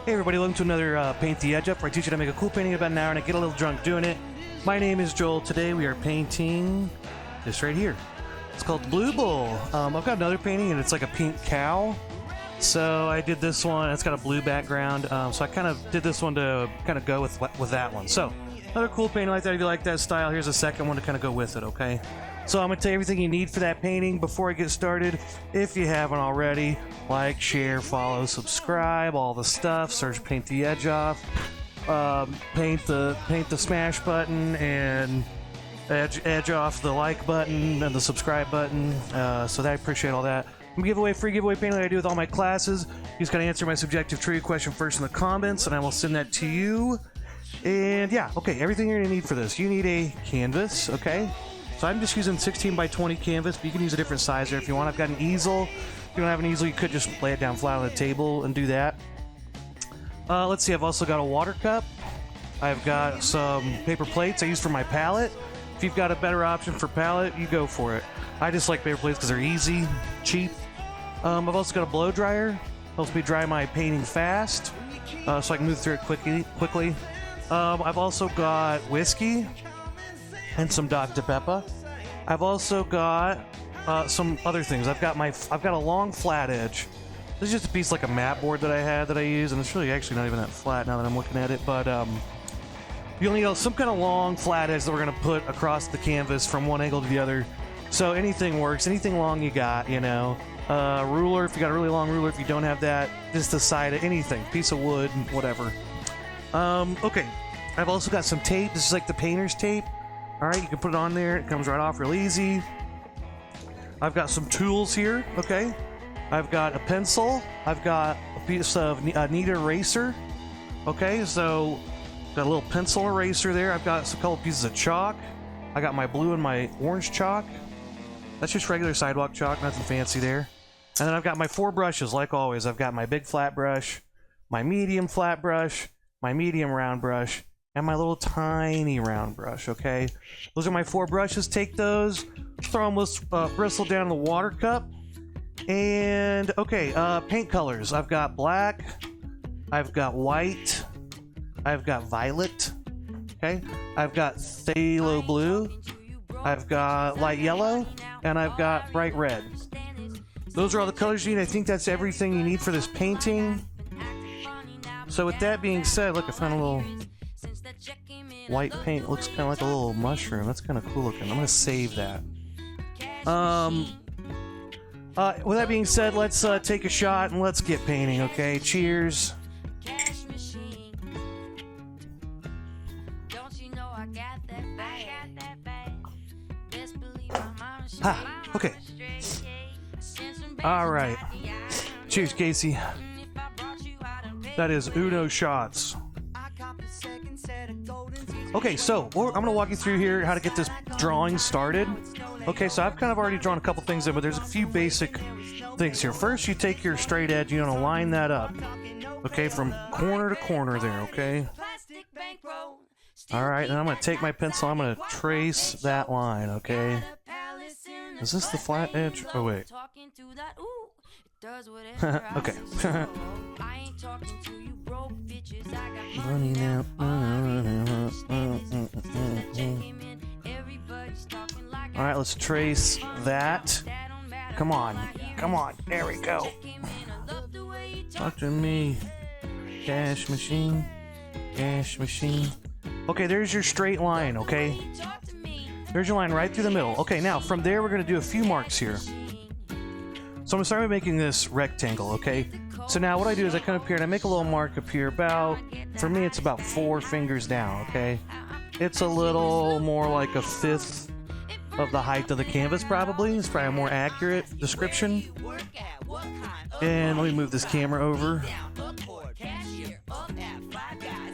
Hey everybody, welcome to another Paint the Edge Up, where I teach you how to make a cool painting in about an hour and I get a little drunk doing it. My name is Joel. Today we are painting this right here. It's called the Blue Bull. I've got another painting and it's like a pink cow. So I did this one. It's got a blue background. So I kind of did this one to kind of go with that one. So another cool painting like that. If you like that style, here's a second one to kind of go with it, okay? So I'm going to tell you everything you need for that painting before I get started. If you haven't already, like, share, follow, subscribe, all the stuff. Search Paint the Edge Off. Paint the smash button and edge off the like button and the subscribe button. So I appreciate all that. I'm gonna give away free giveaway painting like I do with all my classes. You just gotta answer my subjective trivia question first in the comments, and I will send that to you. And yeah, okay, everything you're gonna need for this. You need a canvas, okay? So I'm just using 16 by 20 canvas, but you can use a different size there if you want. I've got an easel. If you don't have an easel, you could just lay it down flat on the table and do that. Let's see, I've also got a water cup. I've got some paper plates I use for my palette. If you've got a better option for palette, you go for it. I just like paper plates because they're easy, cheap. I've also got a blow dryer. Helps me dry my painting fast, so I can move through it quickly. I've also got whiskey and some Dr. Pepper. I've also got some other things. I've got a long flat edge. This is just a piece like a mat board that I use, and it's really actually not even that flat now that I'm looking at it. But you'll need some kind of long flat edge that we're gonna put across the canvas from one angle to the other. So anything works. Anything long you got, you know. Ruler, if you got a really long ruler. If you don't have that, just the side of anything, piece of wood, whatever. Okay. I've also got some tape. This is like the painter's tape. All right, you can put it on there. It comes right off real easy. I've got some tools here, okay? I've got a pencil. I've got a piece of a neat eraser, okay? So, got a little pencil eraser there. I've got a couple pieces of chalk. I got my blue and my orange chalk. That's just regular sidewalk chalk, nothing fancy there. And then I've got my 4 brushes, like always. I've got my big flat brush, my medium flat brush, my medium round brush, and my little tiny round brush, okay? Those are my 4 brushes. Take those, throw them with bristle down the water cup. And, okay, paint colors. I've got black, I've got white, I've got violet, okay? I've got phthalo blue, I've got light yellow, and I've got bright red. Those are all the colors you need. I think that's everything you need for this painting. So with that being said, look, I found a little white paint. It looks kind of like a little mushroom. That's kind of cool looking. I'm going to save that. With that being said, let's take a shot and let's get painting, okay? Cheers. Ha, okay. All right. Cheers, Casey. That is Uno shots. Okay, so I'm going to walk you through here how to get this drawing started. Okay, so I've kind of already drawn a couple things in, but there's a few basic things here. First, you take your straight edge, you're going to line that up. Okay, from corner to corner there, okay? All right, and I'm going to take my pencil, I'm going to trace that line, okay? Is this the flat edge? Oh, wait. Okay. Alright, let's trace that. Come on. Come on. There we go. Talk to me. Cash machine. Cash machine. Okay, there's your straight line, okay? There's your line right through the middle. Okay, now from there we're going to do a few marks here. So I'm going to start by making this rectangle, okay? So now what I do is I come up here and I make a little mark up here about, for me it's about 4 fingers down, okay? It's a little more like a 1/5 of the height of the canvas probably. It's probably a more accurate description. And let me move this camera over.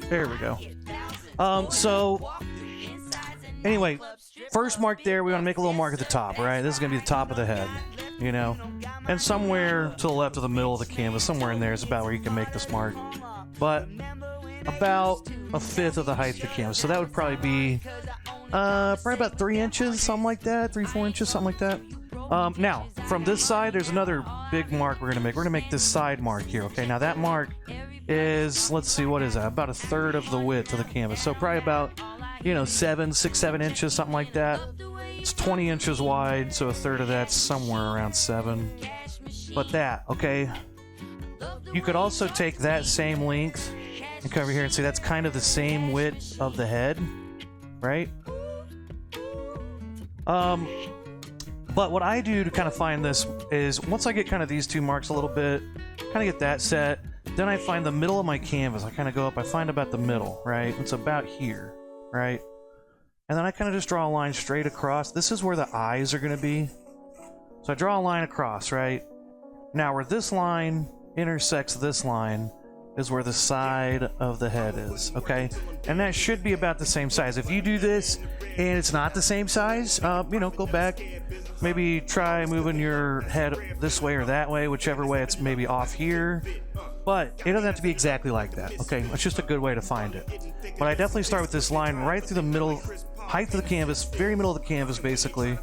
There we go. Anyway, first mark there, we want to make a little mark at the top, right? This is going to be the top of the head, you know? And somewhere to the left of the middle of the canvas, somewhere in there is about where you can make this mark. But about a 1/5 of the height of the canvas. So that would probably be probably about 3 inches, something like that, 3-4 inches, something like that. Now, from this side, there's another big mark we're going to make. We're going to make this side mark here, okay? Now, that mark is, let's see, what is that? About a third of the width of the canvas. So probably about, you know, 7 inches, something like that. It's 20 inches wide, so a third of that's somewhere around 7. But that, okay? You could also take that same length and come over here and say that's kind of the same width of the head, right? But what I do to kind of find this is once I get kind of these two marks a little bit, kind of get that set, then I find the middle of my canvas. I kind of go up, I find about the middle, right? It's about here, right? And then I kind of just draw a line straight across. This is where the eyes are going to be. So I draw a line across, right? Now where this line intersects this line is where the side of the head is, okay? And that should be about the same size. If you do this and it's not the same size, you know, go back, maybe try moving your head this way or that way, whichever way it's maybe off here. But it doesn't have to be exactly like that, okay? It's just a good way to find it. But I definitely start with this line right through the middle, height of the canvas, very middle of the canvas, basically.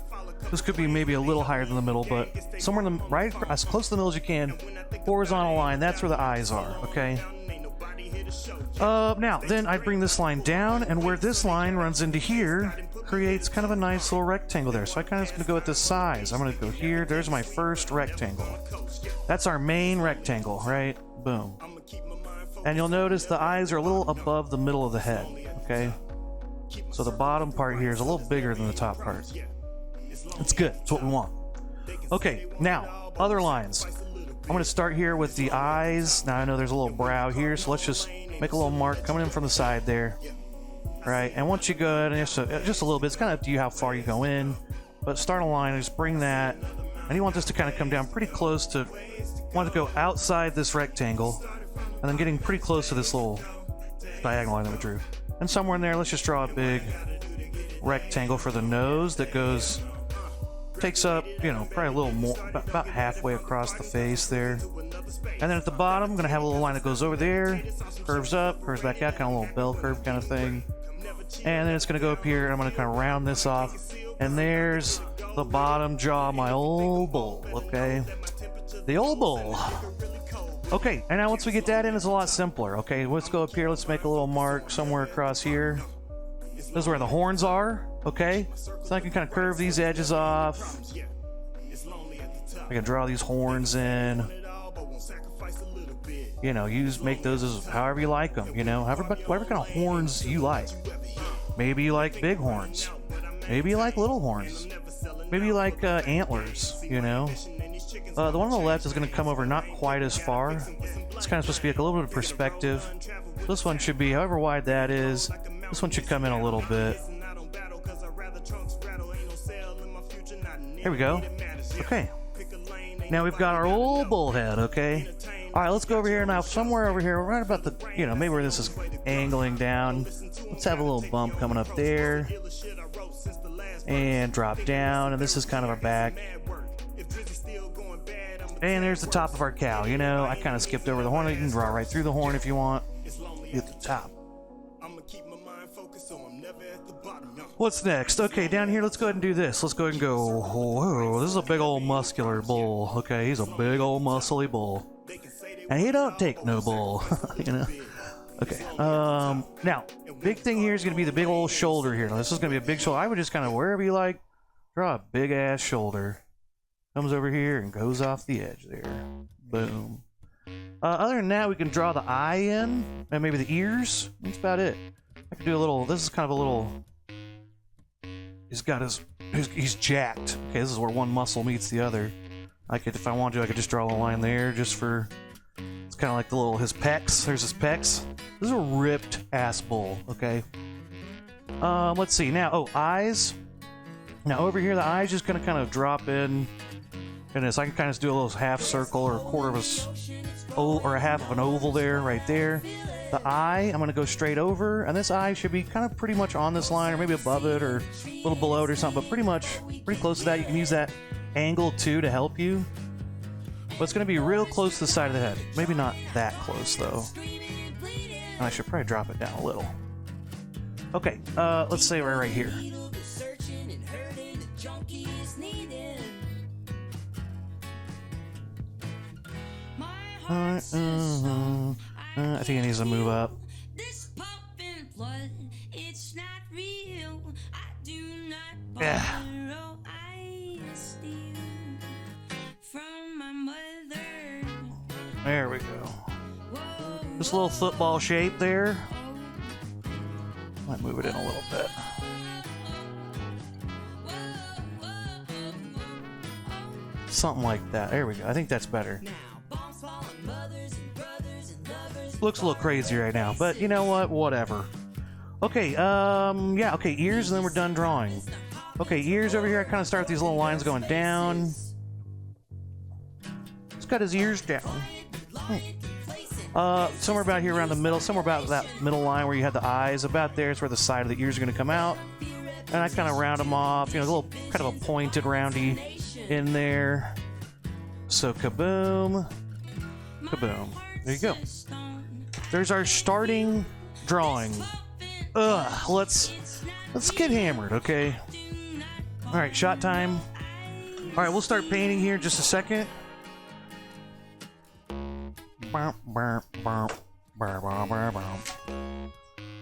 This could be maybe a little higher than the middle, but somewhere in the right, as close to the middle as you can, horizontal line, that's where the eyes are, okay? Now, then I bring this line down, and where this line runs into here, creates kind of a nice little rectangle there. So I kind of going to go with this size. I'm going to go here. There's my first rectangle. That's our main rectangle, right? Boom. And you'll notice the eyes are a little above the middle of the head, okay? So the bottom part here is a little bigger than the top part. It's good. It's what we want. Okay, now, other lines. I'm going to start here with the eyes. Now I know there's a little brow here, so let's just make a little mark coming in from the side there. Right, and once you go in, just a little bit, it's kind of up to you how far you go in, but start a line and just bring that, and you want this to kind of come down pretty close to, want to go outside this rectangle, and then getting pretty close to this little diagonal line that we drew. And somewhere in there, let's just draw a big rectangle for the nose that goes, takes up, you know, probably a little more, about halfway across the face there. And then at the bottom, I'm going to have a little line that goes over there, curves up, curves back out, kind of a little bell curve kind of thing. And then it's going to go up here, and I'm going to kind of round this off. And there's the bottom jaw of my old bull, okay? The old bull. Okay, and now once we get that in, it's a lot simpler, okay? Let's go up here, let's make a little mark somewhere across here. This is where the horns are, okay? So I can kind of curve these edges off. I can draw these horns in. You know, make those as however you like them, you know, whatever kind of horns you like. Maybe you like big horns. Maybe you like little horns. Maybe you like antlers, you know. The one on the left is going to come over not quite as far. It's kind of supposed to be like a little bit of perspective. This one should be, however wide that is, this one should come in a little bit. There we go. Okay. Now we've got our old bullhead, okay? Alright, let's go over here now, somewhere over here, right about the, you know, maybe where this is angling down. Let's have a little bump coming up there. And drop down, and this is kind of our back. And there's the top of our cow, you know, I kind of skipped over the horn. You can draw right through the horn if you want. Get the top. What's next? Okay, down here, let's go ahead and do this. Let's go ahead and go, whoa, this is a big old muscular bull. Okay, he's a big old muscly bull. And he don't take no bull, you know? Okay, now, big thing here is going to be the big old shoulder here. Now, this is going to be a big shoulder. I would just kind of, wherever you like, draw a big-ass shoulder. Comes over here and goes off the edge there. Boom. Other than that, we can draw the eye in, and maybe the ears. That's about it. I can do a little, this is kind of a little, he's jacked. Okay, this is where one muscle meets the other. I could, if I wanted to, I could just draw a line there just for, it's kind of like the little, his pecs. There's his pecs. This is a ripped ass bull, okay? Let's see, now, eyes. Now over here, the eye's just gonna kind of drop in. And this, I can kind of do a little half circle or a quarter of a half of an oval there, right there. The eye, I'm going to go straight over, and this eye should be kind of pretty much on this line, or maybe above it, or a little below it or something, but pretty close to that. You can use that angle too to help you. But it's going to be real close to the side of the head. Maybe not that close though. And I should probably drop it down a little. Okay, let's say right here. I think it needs to move up. Yeah. There we go. This little football shape there. Might move it in a little bit. Something like that. There we go. I think that's better. Looks a little crazy right now, but you know what? Whatever. Okay, yeah, okay, ears, and then we're done drawing. Okay, ears over here, I kind of start with these little lines going down. He's got his ears down. Somewhere about here around the middle, somewhere about that middle line where you had the eyes, about there is where the side of the ears are going to come out. And I kind of round them off, you know, a little kind of a pointed roundy in there. So kaboom, kaboom. There you go. There's our starting drawing. Let's get hammered, okay? All right, shot time. All right, we'll start painting here in just a second.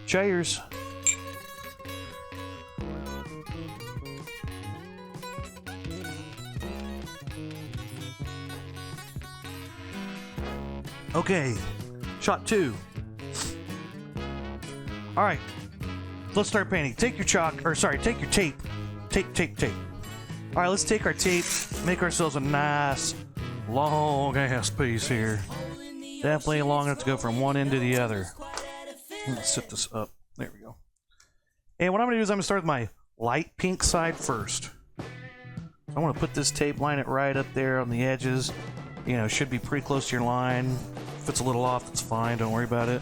Cheers. Okay, shot 2. All right, let's start painting. Take your chalk, or sorry, take your tape. Tape. All right, let's take our tape, make ourselves a nice long ass piece here. Definitely long enough to go from one end to the other. Let's set this up. There we go. And what I'm gonna do is I'm gonna start with my light pink side first. I want to put this tape, line it right up there on the edges. You know, should be pretty close to your line. If it's a little off, it's fine. Don't worry about it.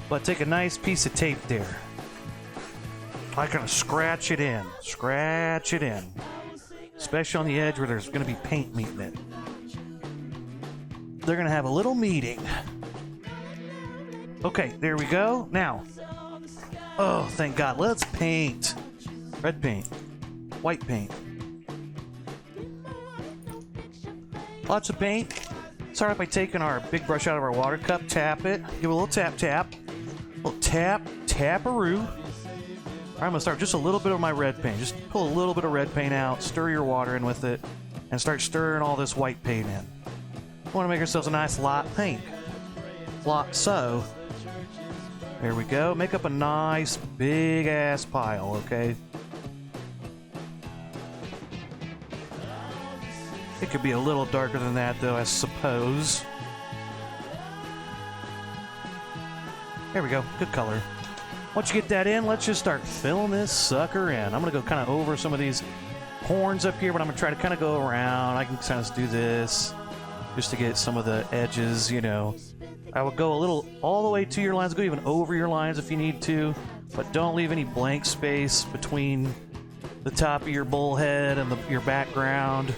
But take a nice piece of tape there. I kind of scratch it in. Scratch it in. Especially on the edge where there's going to be paint meeting it. They're going to have a little meeting. Okay, there we go. Now, oh, thank God. Let's paint. Red paint. White paint. Lots of paint. Start by taking our big brush out of our water cup, tap it, give it a little tap. A little tap-a-roo. All right, I'm gonna start just a little bit of my red paint. Just pull a little bit of red paint out, stir your water in with it, and start stirring all this white paint in. We want to make ourselves a nice light pink. Like so. There we go. Make up a nice big ass pile, okay? It could be a little darker than that, though, I suppose. There we go. Good color. Once you get that in, let's just start filling this sucker in. I'm going to go kind of over some of these horns up here, but I'm going to try to kind of go around. I can kind of do this just to get some of the edges, you know. I would go a little all the way to your lines. Go even over your lines if you need to, but don't leave any blank space between the top of your bullhead and your background.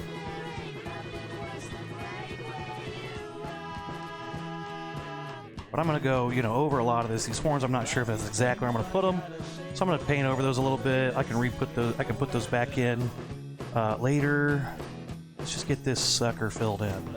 But I'm going to go, you know, over a lot of this. These horns, I'm not sure if that's exactly where I'm going to put them. So I'm going to paint over those a little bit. I can put those back in later. Let's just get this sucker filled in.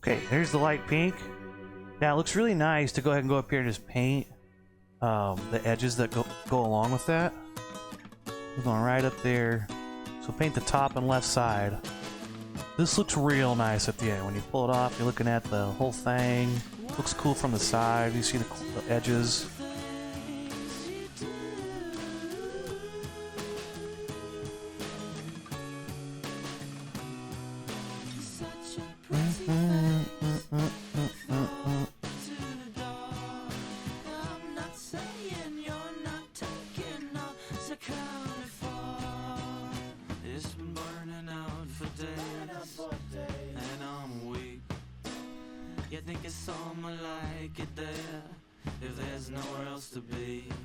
Okay, there's the light pink. Now it looks really nice to go ahead and go up here and just paint the edges that go along with that. We're going right up there. So paint the top and left side. This looks real nice at the end. When you pull it off, you're looking at the whole thing. Looks cool from the side. You see the edges.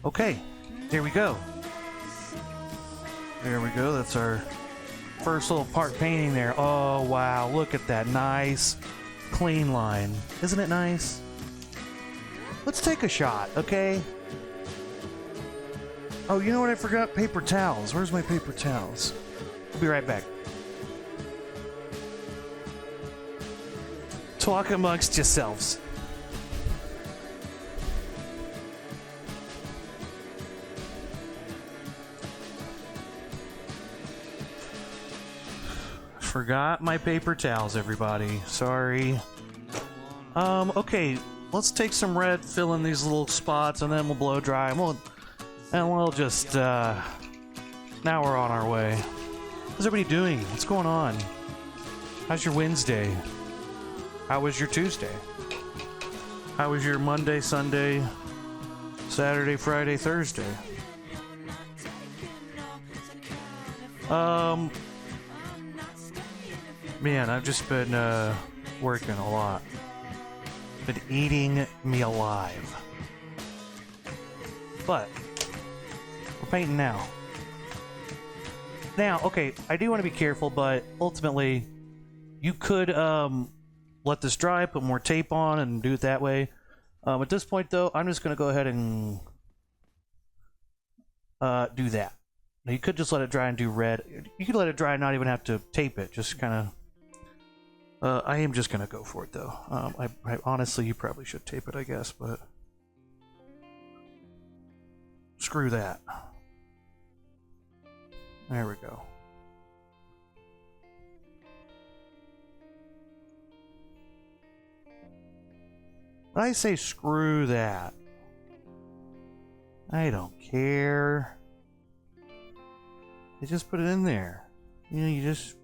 Okay, here we go. There we go. That's our first little part painting there. Oh, wow. Look at that nice, clean line. Isn't it nice? Let's take a shot, okay? Oh, you know what I forgot? Paper towels. Where's my paper towels? I'll be right back. Talk amongst yourselves. Forgot my paper towels, everybody. Sorry. Okay, let's take some red, fill in these little spots, and then we'll blow dry, and we'll just, now we're on our way. How's everybody doing? What's going on? How's your Wednesday? How was your Tuesday? How was your Monday, Sunday, Saturday, Friday, Thursday? Man, I've just been working a lot. Been eating me alive. But we're painting now. Now, okay, I do want to be careful, but ultimately you could let this dry, put more tape on, and do it that way. At this point, though, I'm just going to go ahead and do that. Now, you could just let it dry and do red. You could let it dry and not even have to tape it. Just kind of... I am just going to go for it, though. I honestly, you probably should tape it, I guess, but... Screw that. There we go. I say screw that. I don't care. You just put it in there. You know, you just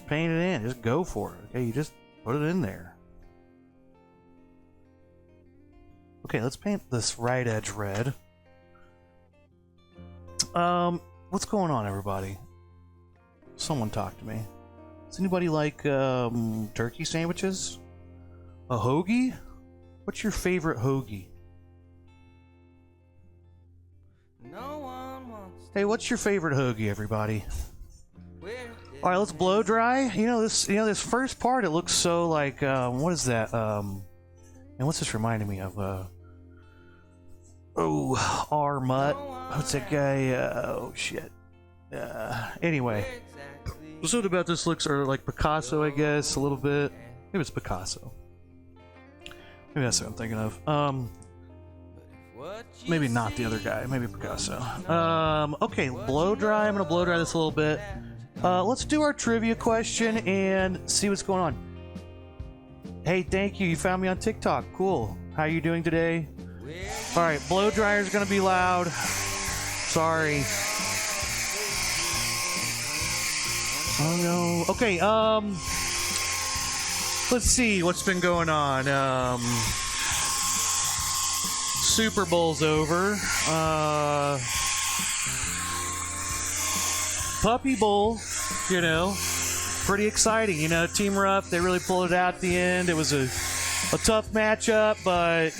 paint it in. Just go for it. Okay, you just put it in there. Okay, let's paint this right edge red. What's going on, everybody? Someone talk to me. Does anybody like turkey sandwiches? A hoagie? What's your favorite hoagie? No one wants. Hey, what's your favorite hoagie, everybody? All right, let's blow dry. You know this first part. It looks so like what is that? And what's this reminding me of? R. Mutt. What's that guy? Oh shit. Anyway, something about this looks like Picasso, I guess, a little bit. Maybe it's Picasso. Maybe that's what I'm thinking of. Maybe not the other guy. Maybe Picasso. Okay, blow dry. I'm gonna blow dry this a little bit. Let's do our trivia question and see what's going on. Hey, thank you. You found me on TikTok. Cool. How you doing today? All right, blow dryer's gonna be loud. Sorry. Oh no. Okay. Let's see what's been going on. Super Bowl's over. Puppy Bowl, you know, pretty exciting. You know, Team Rough, they really pulled it out at the end. It was a tough matchup, but,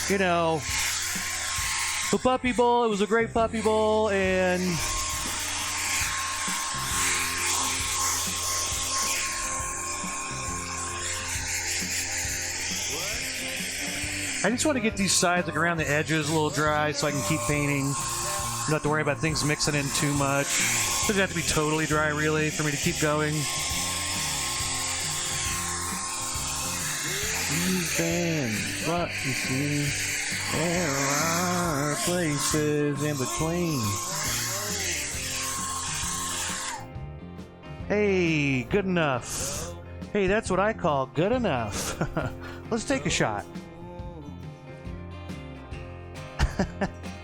you know, the Puppy Bowl, it was a great Puppy Bowl, and I just want to get these sides, like around the edges, a little dry so I can keep painting. Don't have to worry about things mixing in too much. Doesn't have to be totally dry, really, for me to keep going. These what you see, there are places in between. Hey, good enough. Hey, that's what I call good enough. Let's take a shot.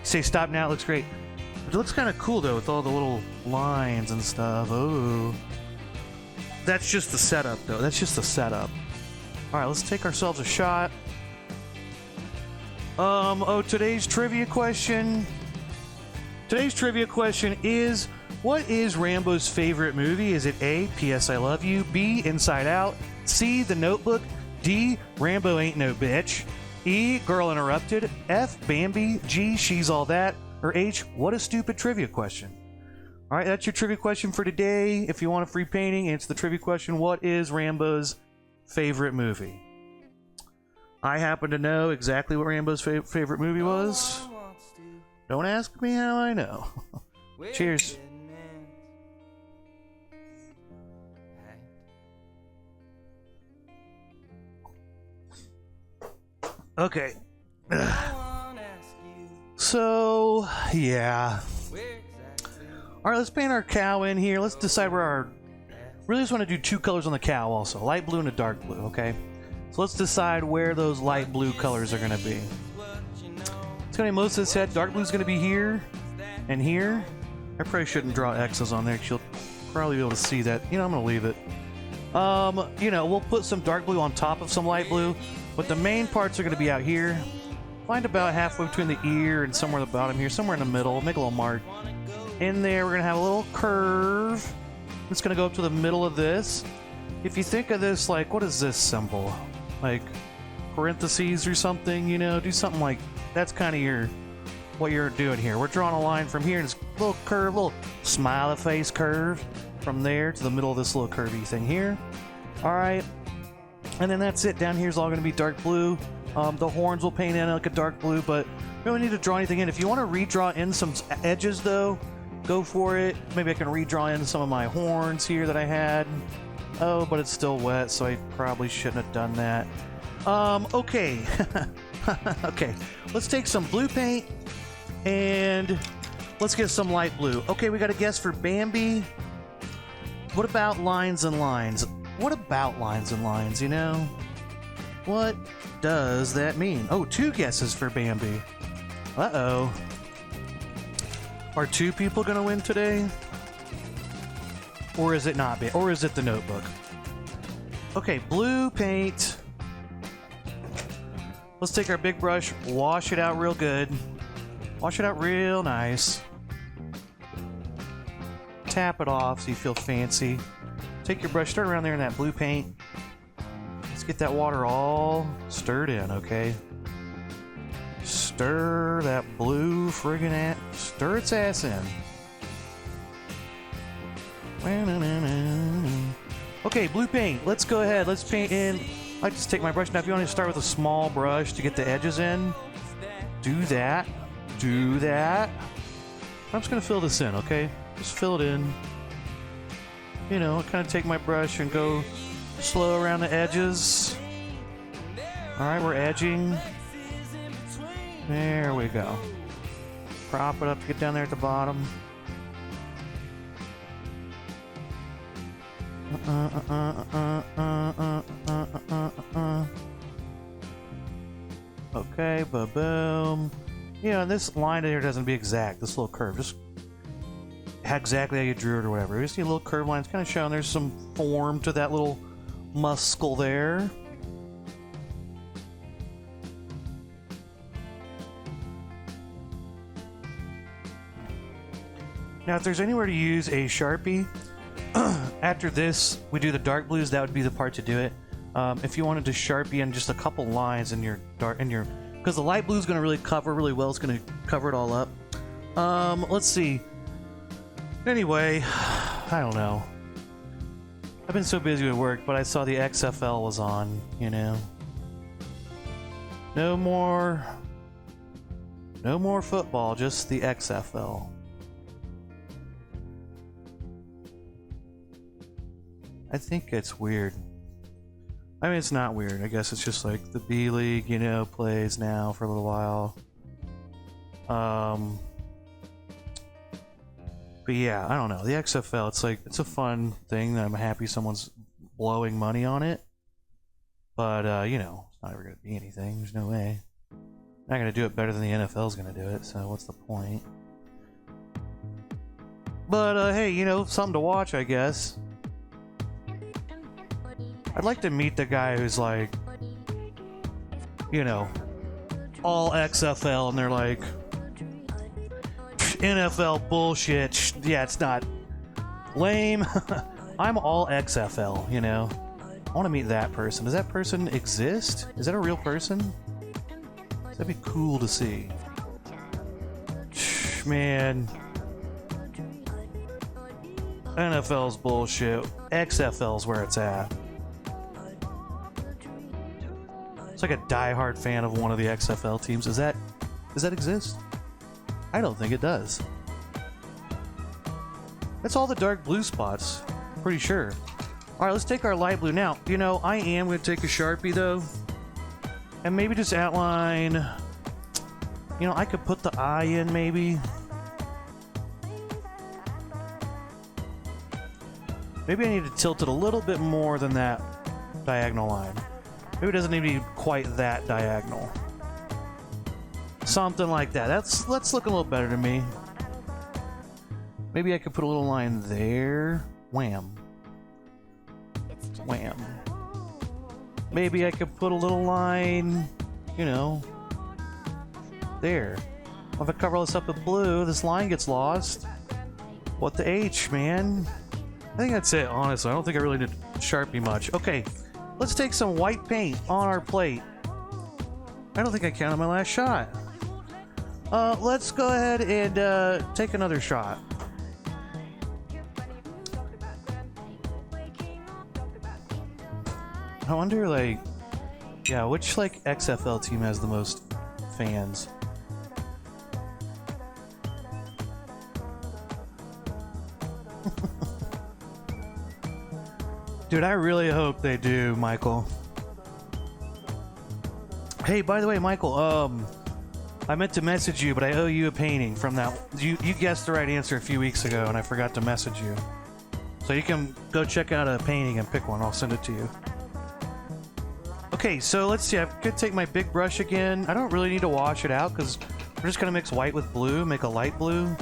Say stop now. It looks great. It looks kind of cool though with all the little lines and stuff. Oh, that's just the setup though. That's just the setup. All right, let's take ourselves a shot. Oh, today's trivia question. Today's trivia question is, what is Rambo's favorite movie? Is it A, P.S. I Love You, B, Inside Out, C, The Notebook, D, Rambo Ain't No Bitch, E, Girl Interrupted, F, Bambi, G, She's All That, or H, What a Stupid Trivia Question. All right, that's your trivia question for today. If you want a free painting, answer the trivia question, what is Rambo's favorite movie? I happen to know exactly what Rambo's favorite movie was. Don't ask me how I know. Cheers. Okay. So, yeah. Alright, let's paint our cow in here. Let's decide where our... Really just want to do two colors on the cow also. Light blue and a dark blue, okay? So let's decide where those light blue colors are going to be. It's going to be most of this head. Dark blue is going to be here and here. I probably shouldn't draw X's on there because you'll probably be able to see that. You know, I'm going to leave it. You know, we'll put some dark blue on top of some light blue, but the main parts are going to be out here. Find about halfway between the ear and somewhere at the bottom here, somewhere in the middle. Make a little mark. In there, we're going to have a little curve. It's going to go up to the middle of this. If you think of this, like, what is this symbol? Like, parentheses or something, you know? Do something like, that's kind of what you're doing here. We're drawing a line from here, and this little curve, little smiley face curve from there to the middle of this little curvy thing here. All right. And then that's it. Down here is all going to be dark blue. The horns will paint in like a dark blue, but we don't need to draw anything in. If you want to redraw in some edges, though, go for it. Maybe I can redraw in some of my horns here that I had. Oh, but it's still wet, so I probably shouldn't have done that. Okay. Okay. Let's take some blue paint and let's get some light blue. Okay, we got a guess for Bambi. What about lines and lines? What about lines and lines, you know? What does that mean? Oh, two guesses for Bambi. Uh-oh. Are two people gonna win today? Or is it not? Or is it The Notebook? Okay, blue paint. Let's take our big brush, wash it out real good. Wash it out real nice. Tap it off so you feel fancy. Take your brush, start around there in that blue paint. Let's get that water all stirred in, okay? Stir that blue friggin' stir its ass in. Okay, blue paint. Let's go ahead. Let's paint in. I just take my brush. Now, if you want to start with a small brush to get the edges in, do that. Do that. I'm just going to fill this in, okay? Just fill it in. You know, kind of take my brush and go slow around the edges. Alright, we're edging. There we go. Prop it up to get down there at the bottom. Okay, ba-boom. Yeah, this line here doesn't be exact. This little curve, just exactly how you drew it or whatever. You see a little curve line. It's kind of showing there's some form to that little muscle there. Now, if there's anywhere to use a Sharpie, after this, we do the dark blues. That would be the part to do it. If you wanted to Sharpie in just a couple lines in your because the light blue is going to really cover really well. It's going to cover it all up. Let's see. Anyway, I don't know. I've been so busy with work, but I saw the XFL was on, you know. No more football, just the XFL. I think it's weird. I mean, it's not weird. I guess it's just like the B League, you know, plays now for a little while. But yeah, I don't know. The XFL, it's like, it's a fun thing that I'm happy someone's blowing money on it. But, you know, It's not ever going to be anything. There's no way. Not going to do it better than the NFL's going to do it, so what's the point? But, hey, you know, something to watch, I guess. I'd like to meet the guy who's like, you know, all XFL, and they're like, NFL bullshit. Yeah, it's not lame. I'm all XFL, you know. I want to meet that person. Does that person exist? Is that a real person? That'd be cool to see. Man. NFL's bullshit. XFL's where it's at. It's like a diehard fan of one of the XFL teams. Does that exist? I don't think it does. That's all the dark blue spots. Pretty sure. Alright, let's take our light blue. Now, you know, I am going to take a Sharpie, though. And maybe just outline... You know, I could put the eye in, maybe. Maybe I need to tilt it a little bit more than that diagonal line. Maybe it doesn't need to be quite that diagonal. Something like that. That's looking a little better to me. Maybe I could put a little line there. Wham. Wham. Maybe I could put a little line, you know, there. If I cover this up with blue, this line gets lost. What the H, man? I think that's it, honestly. I don't think I really did Sharpie much. Okay, let's take some white paint on our plate. I don't think I counted my last shot. Let's go ahead and take another shot. I wonder, like, yeah, which, like, XFL team has the most fans? Dude, I really hope they do, Michael. Hey, by the way, Michael, I meant to message you, but I owe you a painting from that. You guessed the right answer a few weeks ago, and I forgot to message you. So you can go check out a painting and pick one. I'll send it to you. Okay, so let's see. I could take my big brush again. I don't really need to wash it out because we're just going to mix white with blue, make a light blue.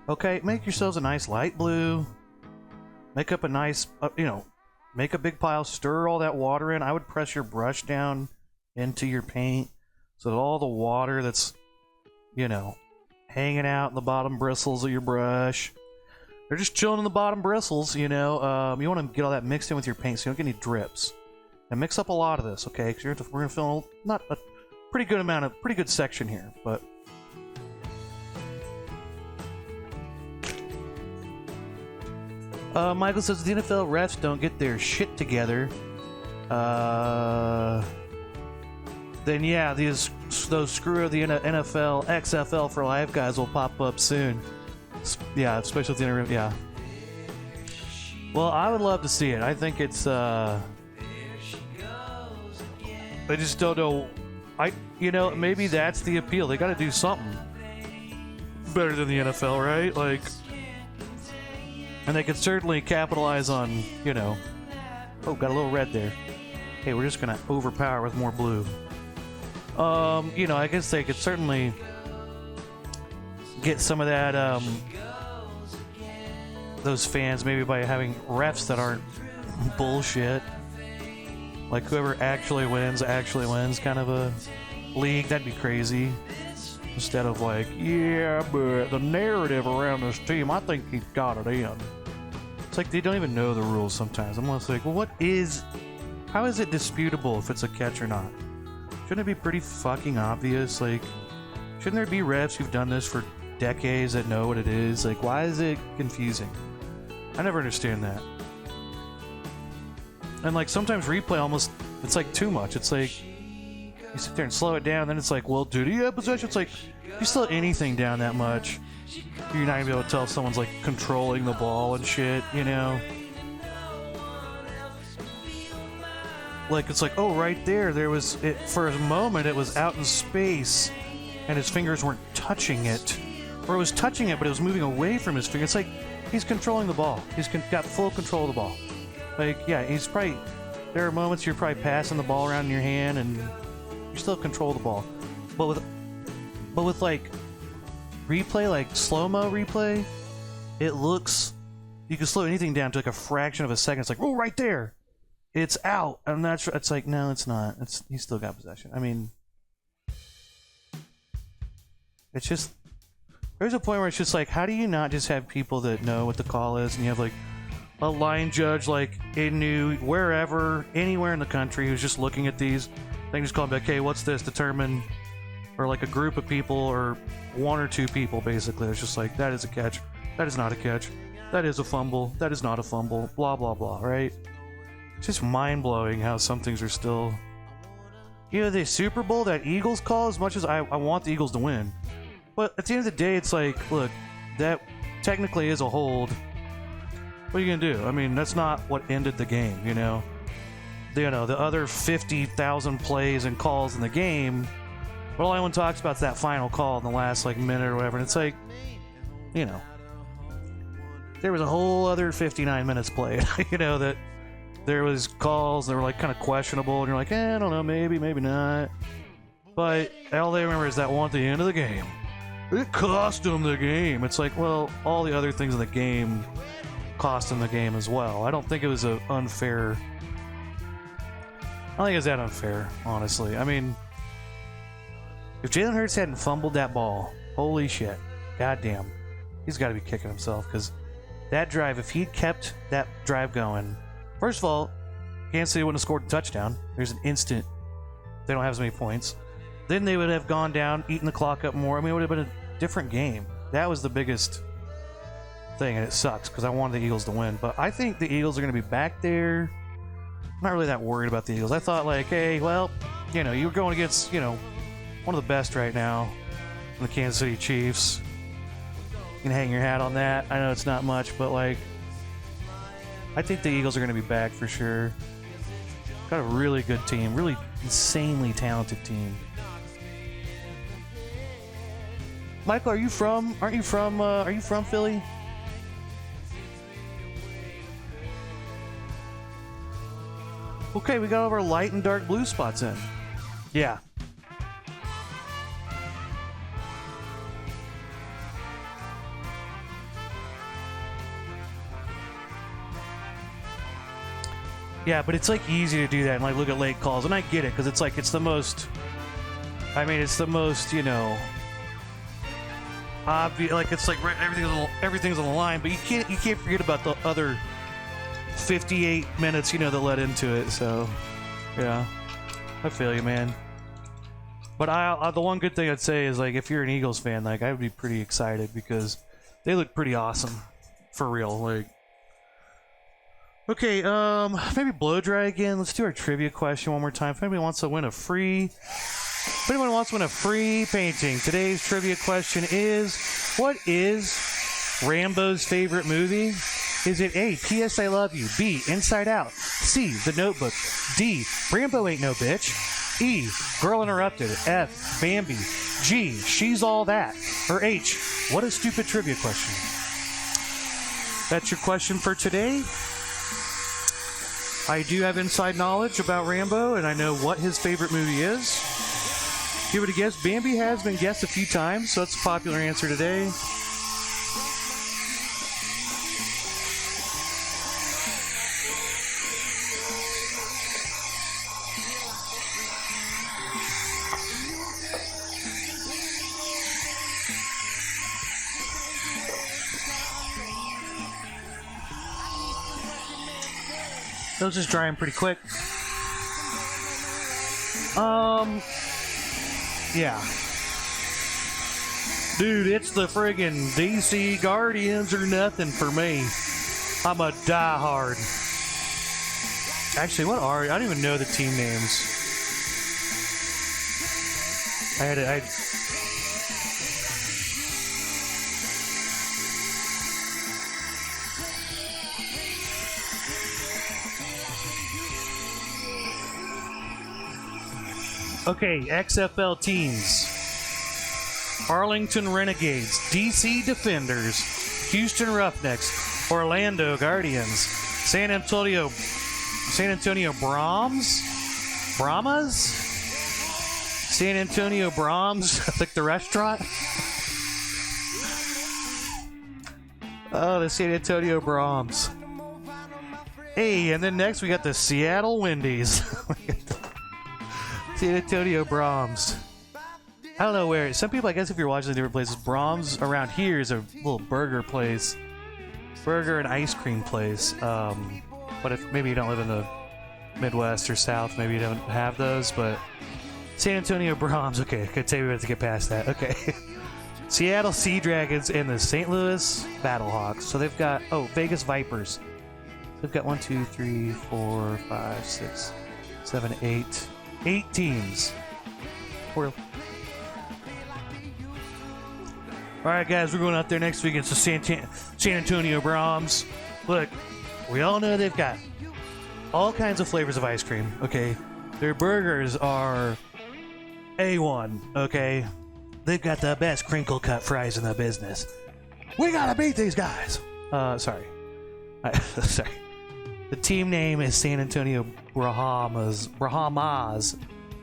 Okay, make yourselves a nice light blue. Make up a nice, you know, make a big pile, stir all that water in. I would press your brush down into your paint so that all the water that's, you know, hanging out in the bottom bristles of your brush, they're just chilling in the bottom bristles, you know. You want to get all that mixed in with your paint so you don't get any drips. And mix up a lot of this, okay? Because we're going to fill not a pretty good amount of, pretty good section here, but... Michael says the NFL refs don't get their shit together. Then yeah, those screw of the NFL XFL for life guys will pop up soon. Yeah, especially with the internet. Yeah. Well, I would love to see it. I think it's. I just don't know. You know, maybe that's the appeal. They got to do something better than the NFL, right? Like. And they could certainly capitalize on, you know... Oh, got a little red there. Hey, we're just gonna overpower with more blue. You know, I guess they could certainly get some of that, those fans maybe by having refs that aren't bullshit. Like, whoever actually wins kind of a league. That'd be crazy. Instead of like, yeah, but the narrative around this team, I think he's got it in. It's like they don't even know the rules sometimes. I'm almost like, well, how is it disputable if it's a catch or not? Shouldn't it be pretty fucking obvious? Like, shouldn't there be refs who've done this for decades that know what it is? Like, why is it confusing? I never understand that. And like, sometimes replay almost, it's like too much. It's like, you sit there and slow it down, then it's like, well, did he have possession? It's like, if you slow anything down that much, you're not gonna be able to tell if someone's like controlling the ball and shit, you know? Like, it's like, oh, right there was, for a moment it was out in space and his fingers weren't touching it. Or it was touching it, but it was moving away from his finger. It's like, he's controlling the ball. He's got full control of the ball. Like, yeah, he's probably there are moments you're probably passing the ball around in your hand and you still control the ball. But with like replay, like slow-mo replay, it looks, you can slow anything down to like a fraction of a second. It's like, oh, right there, it's out. I'm not sure. It's like, no, it's not. He's still got possession. I mean, it's just, there's a point where it's just like, how do you not just have people that know what the call is, and you have like a line judge like in wherever, anywhere in the country who's just looking at these. They can just call him back, hey, what's this? Determine, or like a group of people or one or two people basically. It's just like, that is a catch. That is not a catch. That is a fumble. That is not a fumble. Blah, blah, blah, right? It's just mind-blowing how some things are still... You know, the Super Bowl, that Eagles call, as much as I want the Eagles to win. But at the end of the day, it's like, look, that technically is a hold. What are you going to do? I mean, that's not what ended the game, you know? You know, the other 50,000 plays and calls in the game, but all anyone talks about is that final call in the last, like, minute or whatever, and it's like, you know, there was a whole other 59 minutes played, you know, that there was calls that were, like, kind of questionable, and you're like, I don't know, maybe not. But all they remember is that one at the end of the game. It cost them the game. It's like, well, all the other things in the game cost them the game as well. I don't think it was an unfair... I don't think it's that unfair, honestly. I mean, if Jalen Hurts hadn't fumbled that ball, holy shit, goddamn, he's got to be kicking himself, because that drive, if he'd kept that drive going, first of all, Kansas City wouldn't have scored a touchdown. There's an instant, they don't have as many points. Then they would have gone down, eaten the clock up more. I mean, it would have been a different game. That was the biggest thing, and it sucks, because I wanted the Eagles to win. But I think the Eagles are going to be back there. I'm not really that worried about the Eagles. I thought, like, hey, well, you know, you're going against, you know, one of the best right now, the Kansas City Chiefs. You can hang your hat on that. I know it's not much, but, like, I think the Eagles are going to be back for sure. Got a really good team, really insanely talented team. Michael, aren't you from Philly? Okay, we got all of our light and dark blue spots in. Yeah. Yeah, but it's like easy to do that and like look at late calls, and I get it, because it's like it's the most, you know, obvious. Like it's like everything's on the line, but you can't forget about the other 58 minutes, you know, that led into it. So, yeah, I feel you, man. But I the one good thing I'd say is, like, if you're an Eagles fan, like, I would be pretty excited because they look pretty awesome, for real. Like, okay, maybe blow dry again. Let's do our trivia question one more time. If anyone wants to win a free painting, today's trivia question is: what is Rambo's favorite movie? Is it A, P.S. I Love You, B, Inside Out, C, The Notebook, D, Rambo Ain't No Bitch, E, Girl Interrupted, F, Bambi, G, She's All That, or H, what a stupid trivia question. That's your question for today. I do have inside knowledge about Rambo, and I know what his favorite movie is. Give it a guess. Bambi has been guessed a few times, so it's a popular answer today. Those just drying pretty quick. Yeah. Dude, it's the friggin' DC Guardians or nothing for me. I'm a diehard. Actually, I don't even know the team names. Okay, XFL teams. Arlington Renegades, DC Defenders, Houston Roughnecks, Orlando Guardians, San Antonio San Antonio Brahms? Brahmas? San Antonio Brahms? Like the restaurant? Oh, the San Antonio Brahms. Hey, and then next we got the Seattle Wendy's. San Antonio Brahms. I don't know where. Some people, I guess if you're watching the different places, Brahms around here is a little burger place. Burger and ice cream place. But if maybe you don't live in the Midwest or South, maybe you don't have those, but San Antonio Brahms. Okay, I could tell you we have to get past that. Okay. Seattle Sea Dragons and the St. Louis Battlehawks. So they've got, oh, Vegas Vipers. They've got 1, 2, 3, 4, 5, 6, 7, 8. 8 teams. Alright, guys, we're going out there next week against the San Antonio Brahms. Look, we all know they've got all kinds of flavors of ice cream, okay? Their burgers are A1, okay? They've got the best crinkle cut fries in the business. We gotta beat these guys! Sorry. Sorry. The team name is San Antonio Brahmas.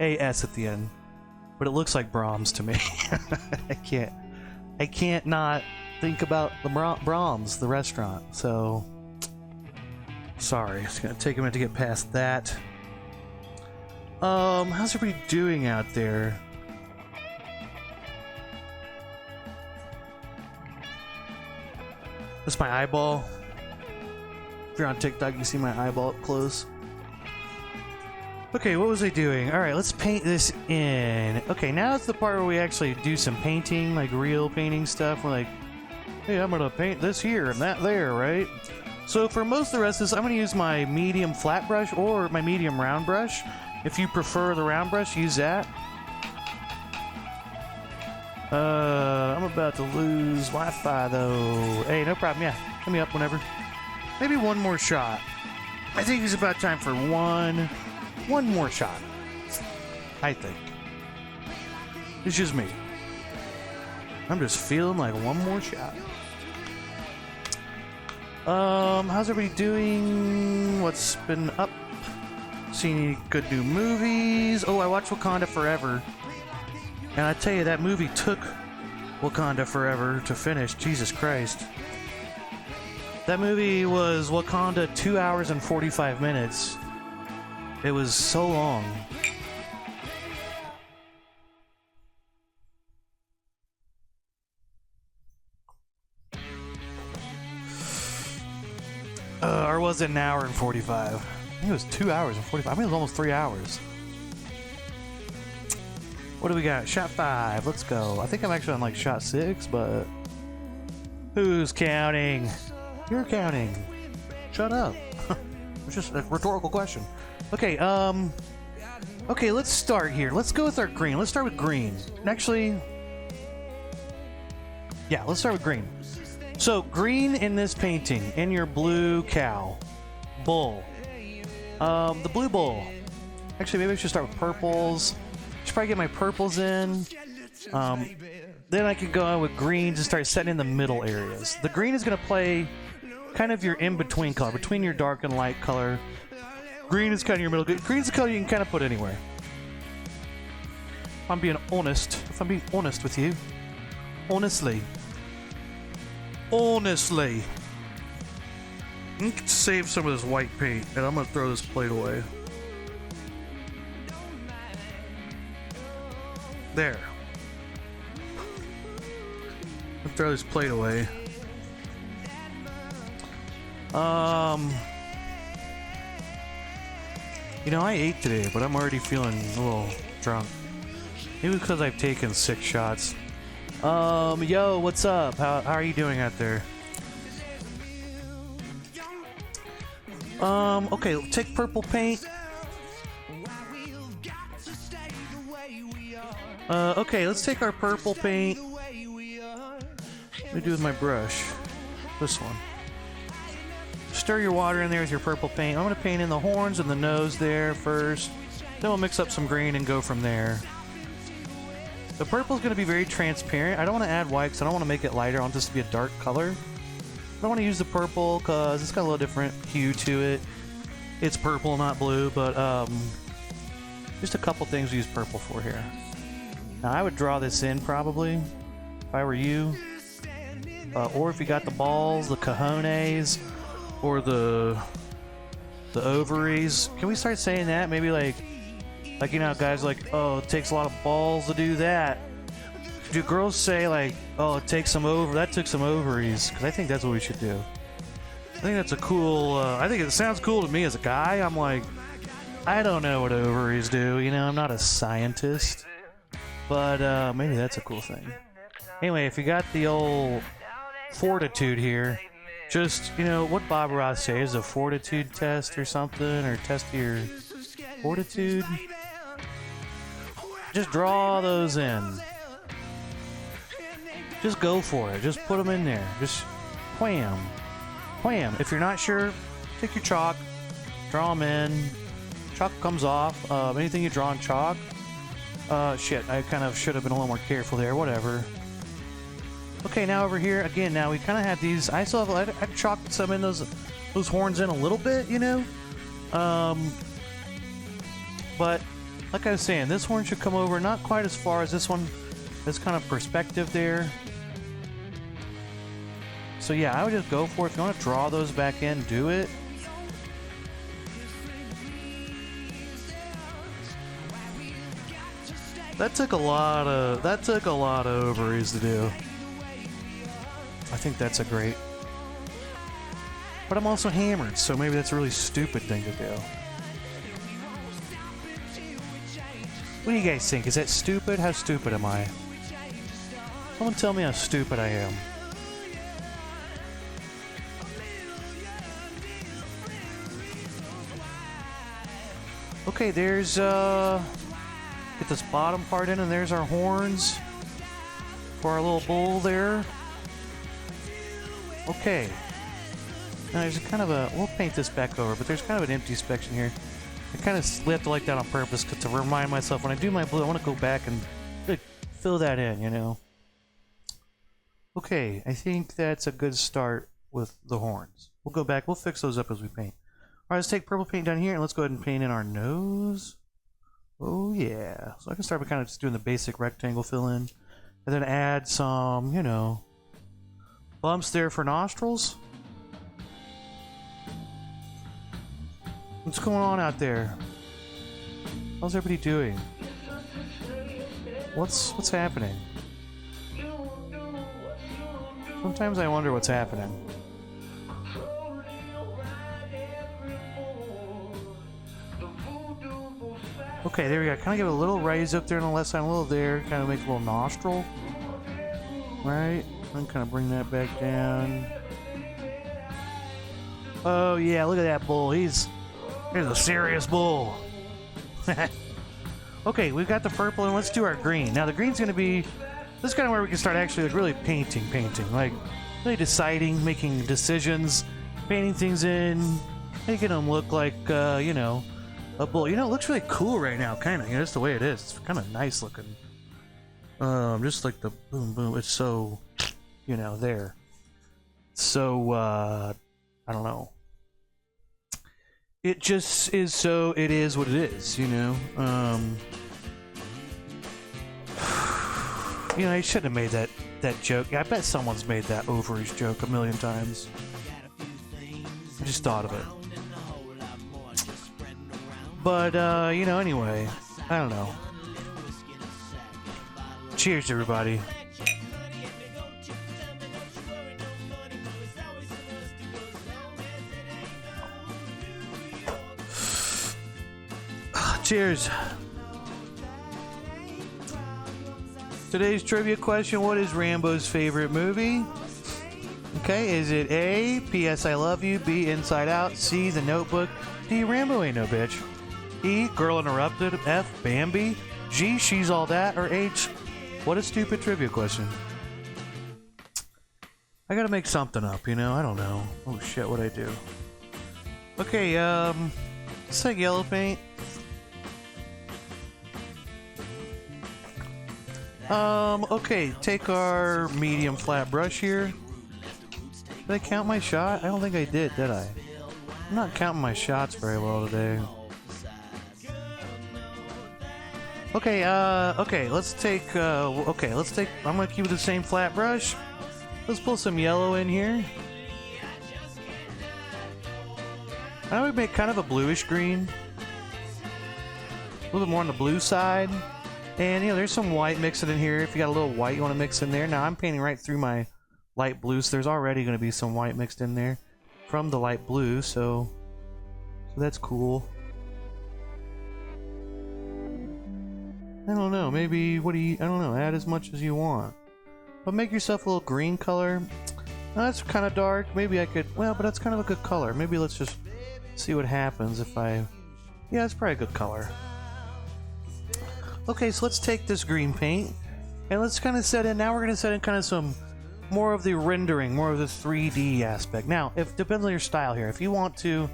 A-S at the end. But it looks like Brahms to me. I can't not think about the Brahms, the restaurant. So, sorry. It's gonna take a minute to get past that. How's everybody doing out there? That's my eyeball. If you're on TikTok, you can see my eyeball up close. Okay, what was I doing? Alright, let's paint this in. Okay, now it's the part where we actually do some painting, like real painting stuff. We're like, hey, I'm gonna paint this here and that there, right? So for most of the rest of this, I'm gonna use my medium flat brush or my medium round brush. If you prefer the round brush, use that. I'm about to lose Wi-Fi though. Hey, no problem, yeah. Hit me up whenever. Maybe one more shot. I think it's about time for one more shot. I think. It's just me. I'm just feeling like one more shot. How's everybody doing? What's been up? Seen any good new movies? Oh, I watched Wakanda Forever. And I tell you, that movie took Wakanda Forever to finish. Jesus Christ. That movie was Wakanda 2 hours and 45 minutes. It was so long. Or was it an hour and 45? I think it was 2 hours and 45. I mean, it was almost 3 hours. What do we got? Shot 5. Let's go. I think I'm actually on like shot 6, but who's counting? You're counting. Shut up. It's just a rhetorical question. Okay, okay, let's start here. Let's go with our green. Let's start with green. Actually, yeah, let's start with green. So, green in this painting, in your blue cow. Bull. The blue bull. Actually, maybe I should start with purples. Should probably get my purples in. Then I could go on with greens and start setting in the middle areas. The green is going to play kind of your in-between color, between your dark and light color. Green is kind of your middle. Green's the color you can kind of put anywhere. If I'm being honest with you. Honestly. I'm going to save some of this white paint, and I'm going to throw this plate away. There. I'll throw this plate away. You know, I ate today, but I'm already feeling a little drunk. Maybe because I've taken 6 shots. Yo, what's up? How are you doing out there? Okay, take purple paint. Okay, let's take our purple paint. What do I do with my brush? This one. Stir your water in there with your purple paint. I'm going to paint in the horns and the nose there first. Then we'll mix up some green and go from there. The purple is going to be very transparent. I don't want to add white because I don't want to make it lighter. I want this to be a dark color. I don't want to use the purple because it's got a little different hue to it. It's purple, not blue, but just a couple things to use purple for here. Now I would draw this in probably if I were you, or if you got the balls, the cojones, or the ovaries. Can we start saying that? Maybe like you know, guys like, oh, it takes a lot of balls to do that. Do girls say like, oh, it takes that took some ovaries? Because I think that's what we should do. I think that's a cool. I think it sounds cool to me as a guy. I'm like, I don't know what ovaries do. You know, I'm not a scientist, but maybe that's a cool thing. Anyway, if you got the old fortitude here, just, you know, what Bob Ross says, a fortitude test or something, or test your fortitude. Just draw those in. Just go for it. Just put them in there. Just wham. Wham. If you're not sure, take your chalk, draw them in. Chalk comes off. Anything you draw in chalk. Shit, I kind of should have been a little more careful there. Whatever. Okay, now over here again. Now we kind of had these. I still have. I chalked some in those horns in a little bit, you know. But like I was saying, this horn should come over not quite as far as this one. This kind of perspective there. So yeah, I would just go for it. If you want to draw those back in, do it. That took a lot of ovaries to do. I think that's a great. But I'm also hammered, so maybe that's a really stupid thing to do. What do you guys think? Is that stupid? How stupid am I? Someone tell me how stupid I am. Okay, there's get this bottom part in, and there's our horns for our little bull there. Okay. Now there's a kind of a, we'll paint this back over, but there's kind of an empty section here. I kind of left it like that on purpose to remind myself when I do my blue, I want to go back and really fill that in, you know. Okay, I think that's a good start with the horns. We'll go back, we'll fix those up as we paint. Alright, let's take purple paint down here and let's go ahead and paint in our nose. Oh yeah. So I can start by kind of just doing the basic rectangle fill in. And then add some, you know, bumps there for nostrils. What's going on out there? How's everybody doing? What's happening? Sometimes I wonder what's happening. Okay, there we go. Kind of give it a little raise up there on the left side, a little there. Kind of make a little nostril. Right? And kind of bring that back down. Oh, yeah, look at that bull. He's a serious bull. Okay, we've got the purple, and let's do our green. Now, the green's going to be... This is kind of where we can start actually like really painting. Like, really deciding, making decisions, painting things in, making them look like, you know, a bull. You know, it looks really cool right now, kind of. You know, just the way it is. It's kind of nice looking. Just like the boom, boom. It's so, you know, there. So, I don't know. It just is so, it is what it is, you know? You know, I shouldn't have made that joke. I bet someone's made that ovaries joke a million times. I just thought of it. But, you know, anyway, I don't know. Cheers, everybody. Cheers. Today's trivia question, what is Rambo's favorite movie? Okay, is it A, P.S. I Love You, B, Inside Out, C, The Notebook, D, Rambo Ain't No Bitch, E, Girl Interrupted, F, Bambi, G, She's All That, or H, what a stupid trivia question. I gotta make something up, you know? I don't know. Oh shit, what'd I do? Okay, let's take yellow paint. Okay, take our medium flat brush here. Did I count my shot? I don't think I did I? I'm not counting my shots very well today. Okay, okay, let's take, I'm gonna keep it the same flat brush. Let's pull some yellow in here. I would make kind of a bluish green. A little bit more on the blue side. And, you know, there's some white mixing in here. If you got a little white you want to mix in there. Now, I'm painting right through my light blue, so there's already going to be some white mixed in there from the light blue, so that's cool. I don't know, maybe, I don't know, add as much as you want. But make yourself a little green color. Oh, that's kind of dark. Maybe I could, well, but that's kind of a good color. Maybe let's just see what happens if I, yeah, it's probably a good color. Okay, so let's take this green paint and let's kind of set in, now we're going to set in kind of some more of the rendering, more of the 3D aspect. Now, it depends on your style here. If you want to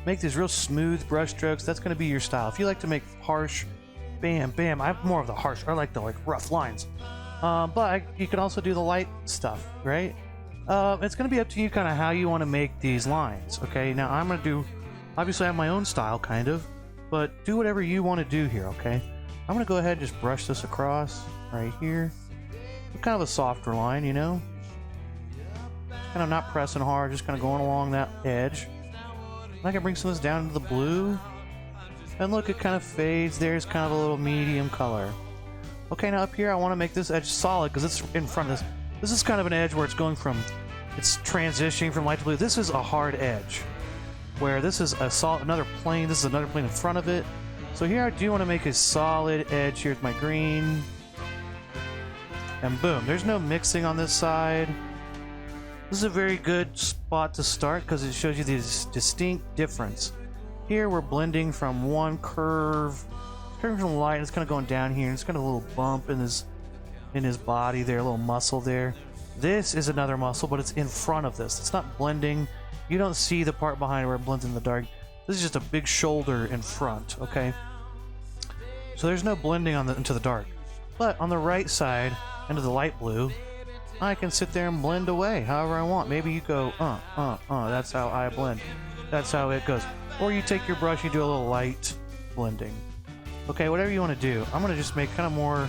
make these real smooth brush strokes, that's going to be your style. If you like to make harsh, bam, bam, I'm more of the harsh, I like the like rough lines. But you can also do the light stuff, right? It's going to be up to you kind of how you want to make these lines, okay? Now, I'm going to do, obviously I have my own style, kind of, but do whatever you want to do here, okay? I'm going to go ahead and just brush this across right here. Kind of a softer line, you know? Kind of not pressing hard, just kind of going along that edge. I can bring some of this down into the blue. And look, it kind of fades. There's kind of a little medium color. Okay, now up here, I want to make this edge solid because it's in front of this. This is kind of an edge where it's going from, it's transitioning from light to blue. This is a hard edge, where this is a solid, another plane. This is another plane in front of it. So here I do want to make a solid edge. Here's my green. And boom, there's no mixing on this side. This is a very good spot to start because it shows you this distinct difference. Here we're blending from one curve, turning from light, and it's kind of going down here, and it's kind of a little bump in his body there, a little muscle there. This is another muscle, but it's in front of this. It's not blending. You don't see the part behind it where it blends in the dark. This is just a big shoulder in front, okay? So there's no blending on into the dark. But on the right side, into the light blue, I can sit there and blend away however I want. Maybe you go, that's how I blend. That's how it goes. Or you take your brush, you do a little light blending. Okay, whatever you want to do. I'm going to just make kind of more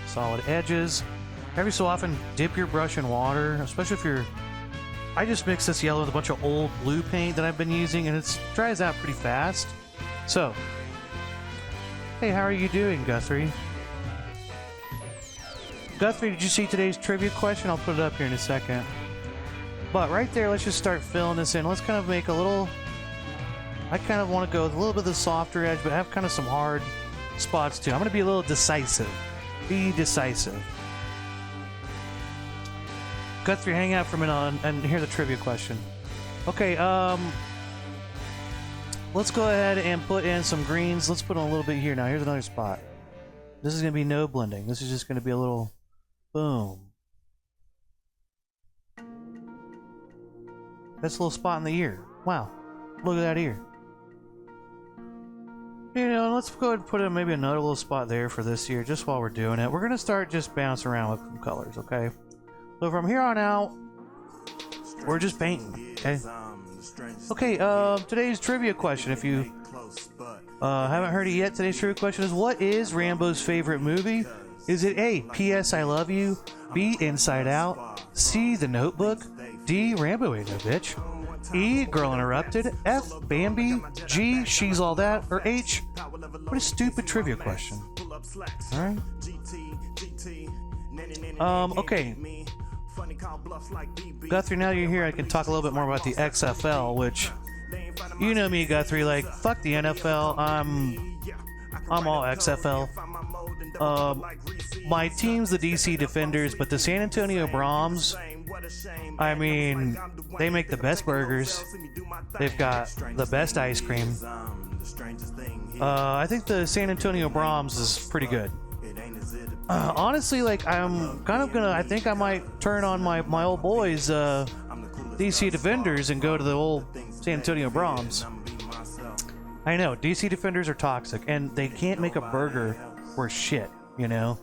solid edges. Every so often, dip your brush in water, especially if you're... I just mix this yellow with a bunch of old blue paint that I've been using, and it dries out pretty fast. So, hey, how are you doing, Guthrie? Guthrie, did you see today's trivia question? I'll put it up here in a second. But right there, let's just start filling this in. Let's kind of make a little... I kind of want to go with a little bit of the softer edge, but have kind of some hard spots too. I'm going to be a little decisive. Be decisive. Guthrie, hang out for a minute and hear the trivia question. Okay, let's go ahead and put in some greens. Let's put on a little bit here. Now, here's another spot. This is going to be no blending. This is just going to be a little... Boom. That's a little spot in the ear. Wow. Look at that ear. You know, let's go ahead and put in maybe another little spot there for this ear, just while we're doing it. We're going to start just bouncing around with some colors, okay? So from here on out, we're just painting, okay? Okay, today's trivia question, if you haven't heard it yet, today's trivia question is, what is Rambo's favorite movie? Is it A, P.S. I Love You, B, Inside Out, C, The Notebook, D, Rambo Ain't No Bitch, E, Girl Interrupted, F, Bambi, G, She's All That, or H, what a stupid trivia question. Alright? Okay. Guthrie, now you're here, I can talk a little bit more about the XFL, which, you know me, Guthrie, like, fuck the NFL, I'm all XFL. My team's the DC Defenders, but the San Antonio Brahms, I mean, they make the best burgers. They've got the best ice cream. I think the San Antonio Brahms is pretty good. Honestly, like, I'm kind of gonna, I think I might turn on my old boys, DC Defenders, and go to the old San Antonio Brahms. I know, DC Defenders are toxic, and they can't make a burger worth shit, you know?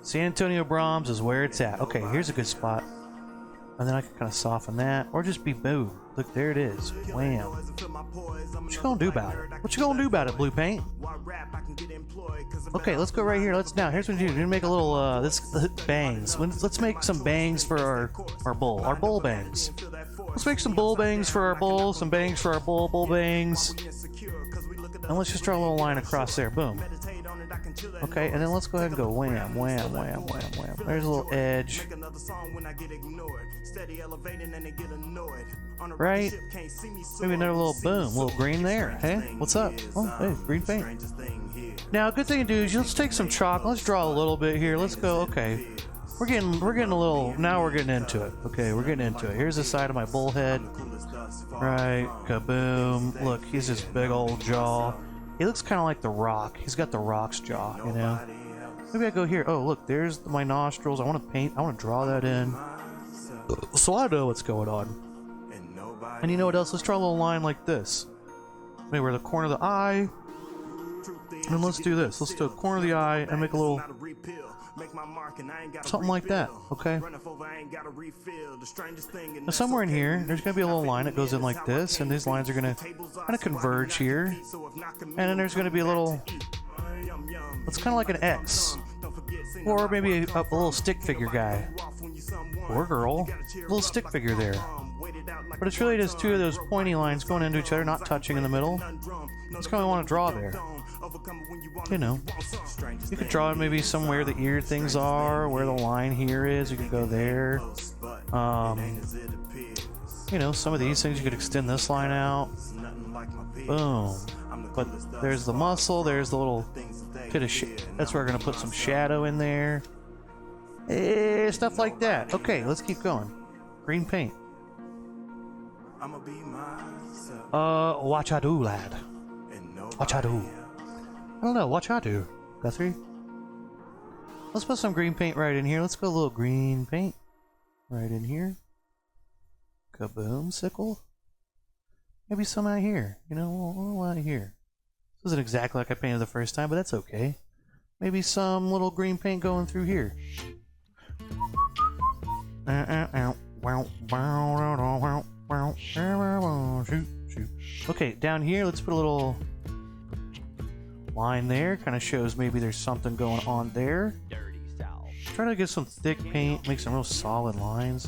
San Antonio Brahms is where it's at. Okay, here's a good spot. And then I can kind of soften that, or just be boom. Look, there it is. Wham. What you gonna do about it? What you gonna do about it, blue paint? Okay, let's go right here. Now, here's what we do. We're gonna make a little, bangs. Let's make some bangs for our bull. Our bull bangs. Let's make some bull bangs for our bull, some bangs for our bull bangs. And let's just draw a little line across there. Boom. Okay, and then let's go ahead and go wham, wham, wham, wham, wham. There's a little edge. Right? Maybe another little boom, a little green there. Hey, what's up? Oh, hey, green paint. Now, a good thing to do is let's take some chalk. Let's draw a little bit here. Let's go. Okay, we're getting a little. Now we're getting into it. Okay, we're getting into it. Here's the side of my bullhead. Right, kaboom. Look, he's this big old jaw. He looks kind of like the Rock. He's got the Rock's jaw, you know. Maybe I go here. Oh, look, there's my nostrils. I want to paint. I want to draw that in, so I know what's going on. And you know what else? Let's draw a little line like this. Maybe where the corner of the eye. And let's do this. Let's do a corner of the eye and make a little something like that. Okay. Now somewhere in here, there's gonna be a little line that goes in like this, and these lines are gonna kind of converge here. And then there's gonna be a little. It's kind of like an X, or maybe a little stick figure guy or girl. A little stick figure there. But it's really just two of those pointy lines going into each other, not touching in the middle. That's kind of what I want to draw there. You know, you could draw maybe somewhere the ear things are, where the line here is. You could go there. You know, some of these things you could extend this line out. Boom. But there's the muscle. There's the little bit of that's where we're gonna put some shadow in there. Stuff like that. Okay, let's keep going. Green paint. Watch I do, lad. Watch I do. I don't know, watch I do. Guthrie? Let's put some green paint right in here. Let's go a little green paint. Right in here. Kaboom, sickle. Maybe some out here. You know, a little out here. This isn't exactly like I painted the first time, but that's okay. Maybe some little green paint going through here. Okay, down here, let's put a little line there. Kind of shows maybe there's something going on there. Try to get some thick paint, make some real solid lines.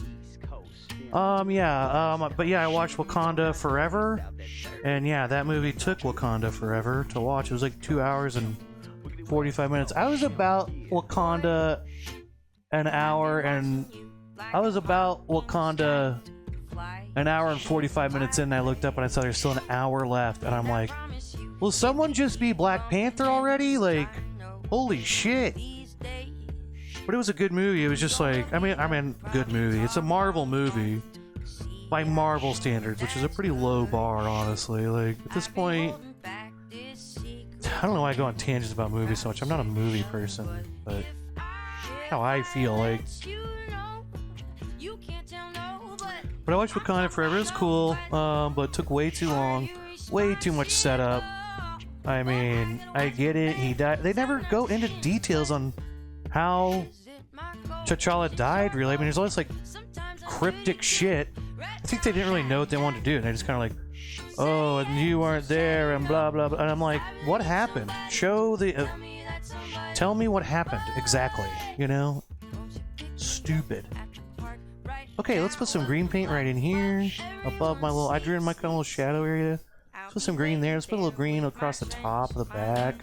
But yeah, I watched Wakanda Forever, and yeah, that movie took Wakanda Forever to watch. It was like 2 hours and 45 minutes. I was about Wakanda an hour and 45 minutes in, and I looked up and I saw there's still an hour left, and I'm like, will someone just be Black Panther already? Like, holy shit. But it was a good movie. It was just like, I mean, good movie. It's a Marvel movie by Marvel standards, which is a pretty low bar, honestly. Like, at this point, I don't know why I go on tangents about movies so much. I'm not a movie person, but how I feel like. But I watched Wakanda Forever. It was cool, but it took way too long. Way too much setup. I mean, I get it. He died. They never go into details on how T'Challa died, really. I mean, there's always like cryptic shit. I think they didn't really know what they wanted to do. And they just kind of like, oh, and you weren't there, and blah, blah, blah. And I'm like, what happened? Show the... tell me what happened exactly, you know? Stupid. Okay, let's put some green paint right in here. Above my little... I drew in my kind of little shadow area. Let's put some green there. Let's put a little green across the top of the back.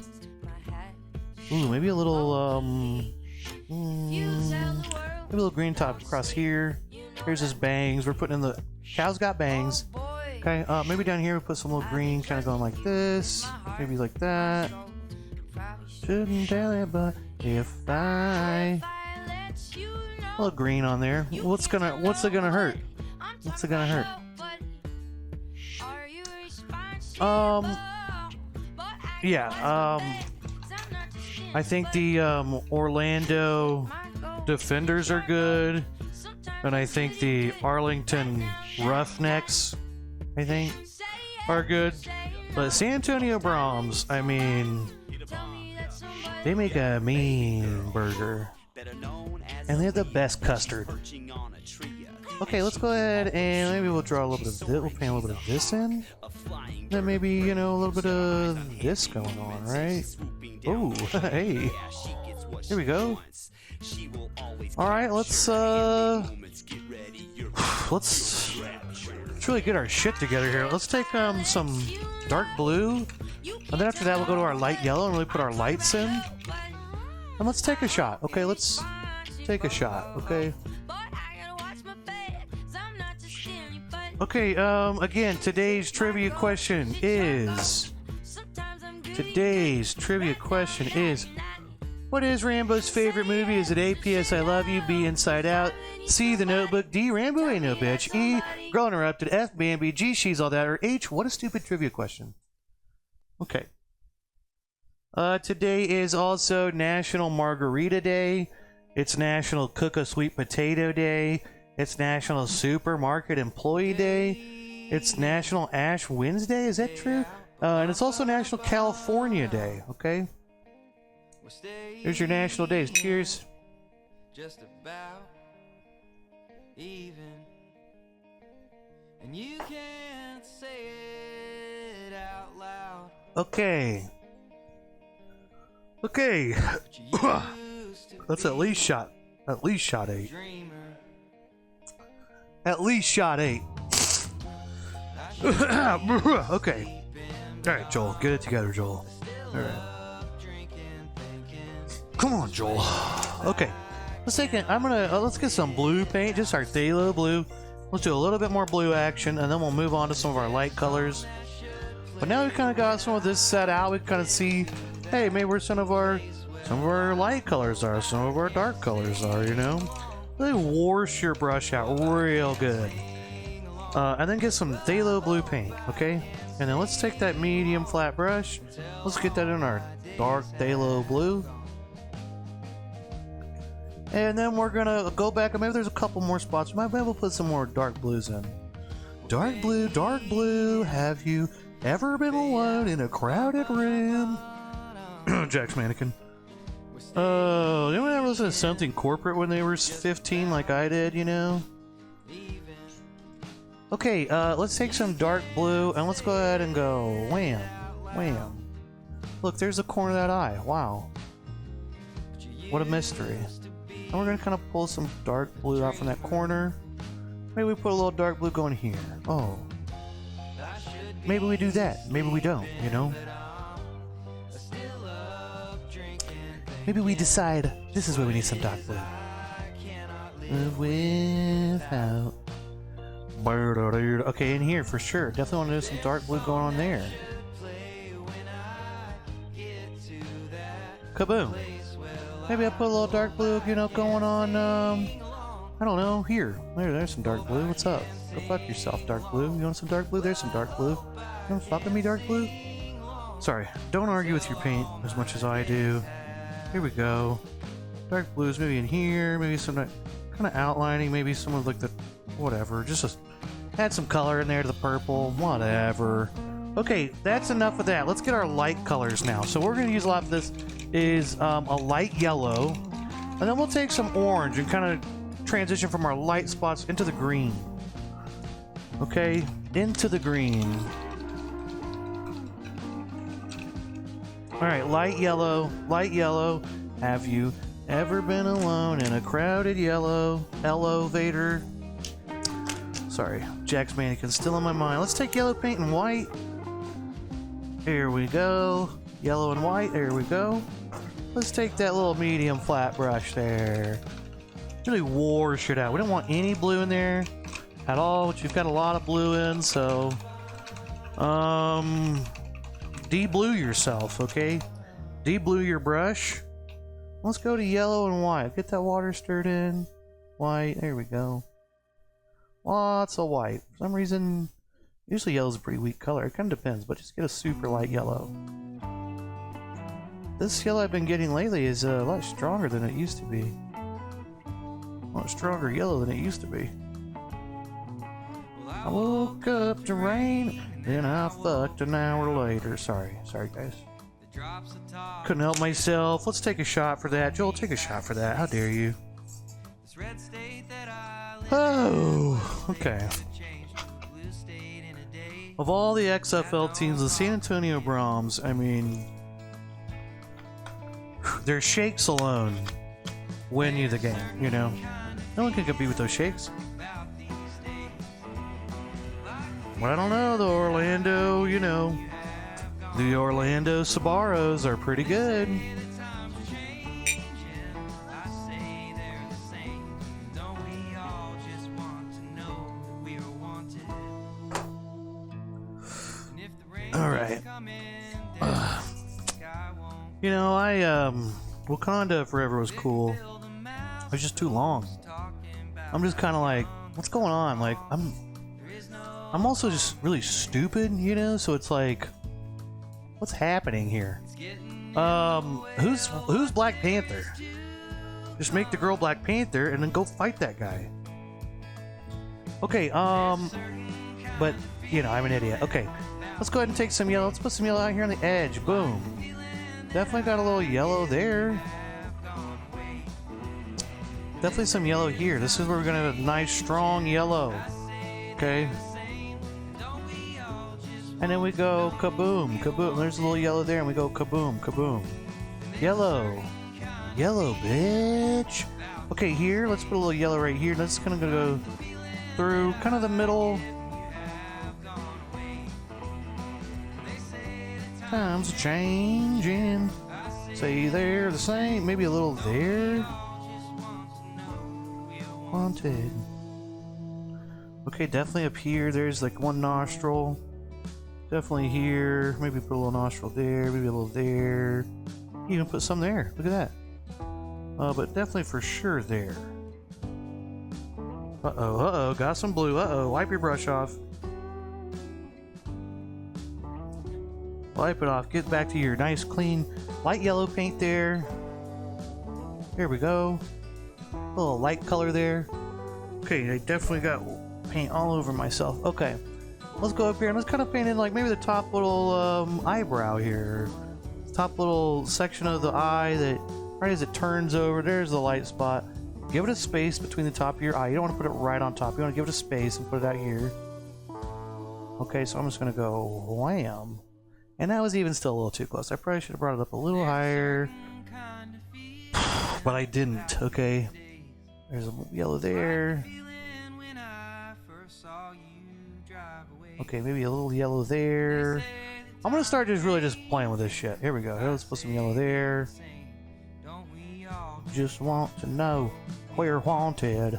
Ooh, maybe a little, maybe a little green top across here. Here's his bangs. We're putting in the... Cow's got bangs. Okay, maybe down here we put some little green kind of going like this. Maybe like that. Shouldn't tell you, but if I... A little green on there. What's it gonna hurt? What's it gonna hurt? I think the Orlando Defenders are good, and I think the Arlington Roughnecks, are good. But San Antonio Brahms, I mean, they make a mean burger, and they have the best custard. Okay, let's go ahead and maybe we'll draw a little bit of this. We'll paint a little bit of this in. Then maybe, you know, a little bit of this going on, right? Oh, hey. Here we go. Alright, let's really get our shit together here. Let's take some dark blue, and then after that we'll go to our light yellow and really put our lights in. And let's take a shot. Okay, let's take a shot, okay? Okay, again, today's trivia question is... What is Rambo's favorite movie? Is it A, P.S. I Love You, B, Inside Out, C, The Notebook, D, Rambo Ain't No Bitch, E, Girl Interrupted, F, Bambi, G, She's All That, or H, what a stupid trivia question. Okay. Today is also National Margarita Day. It's National Cook a Sweet Potato Day. It's National Supermarket Employee Day. It's National Ash Wednesday, is that true? And it's also National California Day, okay? Here's your national days. Cheers. Just about even. And you can't say it out loud. Okay. Okay. That's at least shot 8. At least shot 8. Okay. Alright, Joel. Get it together, Joel. Alright. Come on, Joel. Okay. Let's take it. Let's get some blue paint, just our phthalo blue. Let's do a little bit more blue action, and then we'll move on to some of our light colors. But now we kind of got some of this set out. We kind of see, hey, maybe where some of our light colors are, some of our dark colors are, you know? Really wash your brush out real good. And then get some phthalo blue paint, okay? And then let's take that medium flat brush. Let's get that in our dark phthalo blue. And then we're gonna go back, and maybe there's a couple more spots. Maybe we'll put some more dark blues in. Dark blue, have you ever been alone in a crowded room? Jack's mannequin. Anyone ever listen to something corporate when they were 15 like I did, you know? Okay, let's take some dark blue, and let's go ahead and go wham, wham. Look, there's the corner of that eye. Wow. What a mystery. And we're going to kind of pull some dark blue out from that corner. Maybe we put a little dark blue going here. Oh. Maybe we do that. Maybe we don't, you know? Maybe we decide this is where we need some dark blue. Without. Okay, in here for sure. Definitely want to do some dark blue going on there. Kaboom. Maybe I put a little dark blue, you know, going on, I don't know, here. There's some dark blue. What's up? Go fuck yourself, dark blue. You want some dark blue? There's some dark blue. You want to fuck with me, dark blue? Sorry, don't argue with your paint as much as I do. Here we go. Dark blues maybe in here, maybe some kind of outlining, maybe some of like the, whatever. Just add some color in there to the purple, whatever. Okay, that's enough of that. Let's get our light colors now. So we're going to use a lot of this is a light yellow, and then we'll take some orange and kind of transition from our light spots into the green. Okay, into the green. Alright, light yellow, have you ever been alone in a crowded yellow elevator? Sorry, Jack's mannequin still in my mind. Let's take yellow paint and white. Here we go. Yellow and white, there we go. Let's take that little medium flat brush there. Really wash it out. We don't want any blue in there at all, which you've got a lot of blue in, so de-blue yourself, okay? De-blue your brush. Let's go to yellow and white. Get that water stirred in. White, there we go. Lots of white. For some reason, usually yellow's a pretty weak color. It kind of depends, but just get a super light yellow. This yellow I've been getting lately is a lot stronger than it used to be. A lot stronger yellow than it used to be. I woke up to rain, then I fucked an hour later. Sorry guys. Couldn't help myself. Let's take a shot for that. Joel, take a shot for that. How dare you? Oh, okay. Of all the XFL teams, the San Antonio Brahms, I mean, their shakes alone win you the game, you know? No one can compete with those shakes. But I don't know, the Orlando, you know, the Orlando Sabaros are pretty good. Alright. You know, Wakanda Forever was cool. It was just too long. I'm just kind of like, what's going on? Like, I'm also just really stupid, you know? So it's like, what's happening here? Who's Black Panther? Just make the girl Black Panther and then go fight that guy. Okay, but, you know, I'm an idiot. Okay, let's go ahead and take some yellow. Let's put some yellow out here on the edge. Boom. Definitely got a little yellow there. Definitely some yellow here. This is where we're gonna have a nice, strong yellow. Okay. And then we go kaboom, kaboom. There's a little yellow there, and we go kaboom, kaboom. Yellow. Yellow, bitch. Okay, here, let's put a little yellow right here. That's kind of gonna go through kind of the middle. Times are changing. Say they're the same. Maybe a little there. Wanted. Okay, definitely up here. There's like one nostril. Definitely here. Maybe put a little nostril there. Maybe a little there. Even put some there. Look at that. But definitely for sure there. Uh-oh, uh-oh. Got some blue. Uh-oh. Wipe your brush off. Wipe it off. Get back to your nice, clean, light yellow paint there. There we go. A little light color there. Okay, I definitely got paint all over myself. Okay, let's go up here and let's kind of paint in like maybe the top little eyebrow here. Top little section of the eye that right as it turns over, there's the light spot. Give it a space between the top of your eye. You don't want to put it right on top. You want to give it a space and put it out here. Okay, so I'm just going to go wham. And that was even still a little too close. I probably should have brought it up a little higher. But I didn't, okay? There's a yellow there. Okay, maybe a little yellow there. I'm gonna start just really just playing with this shit. Here we go. Here, let's put some yellow there. Just want to know we're wanted.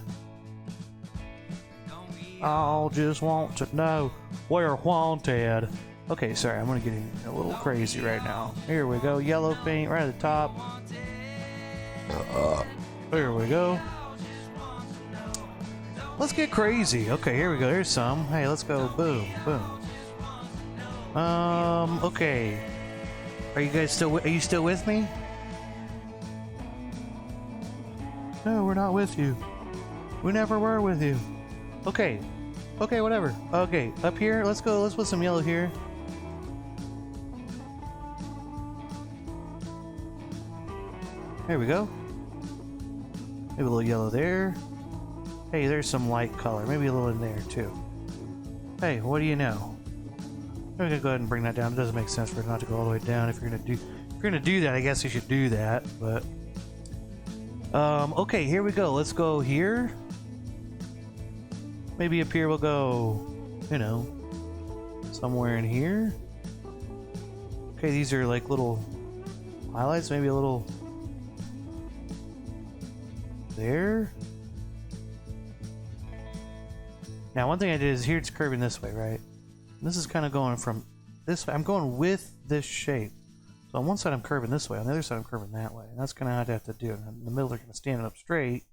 I'll just want to know we're wanted. Okay, sorry, I'm gonna get a little crazy right now. Here we go, yellow paint right at the top. There we go. Let's get crazy. Okay, here we go. Here's some. Hey, let's go. Boom, boom. Okay. Are you guys still? Are you still with me? No, we're not with you. We never were with you. Okay. Okay, whatever. Okay, up here. Let's go. Let's put some yellow here. There we go. Maybe a little yellow there. Hey, there's some light color. Maybe a little in there too. Hey, what do you know? We're gonna go ahead and bring that down. It doesn't make sense for it not to go all the way down. If you're gonna do that, I guess you should do that. But okay, here we go. Let's go here. Maybe up here we'll go, you know, somewhere in here. Okay, these are like little highlights. Maybe a little there. Now, one thing I did is here it's curving this way, right? And this is kind of going from this way. I'm going with this shape. So on one side I'm curving this way, on the other side I'm curving that way. And that's kind of how I have to do it. In the middle they're kind of standing up straight.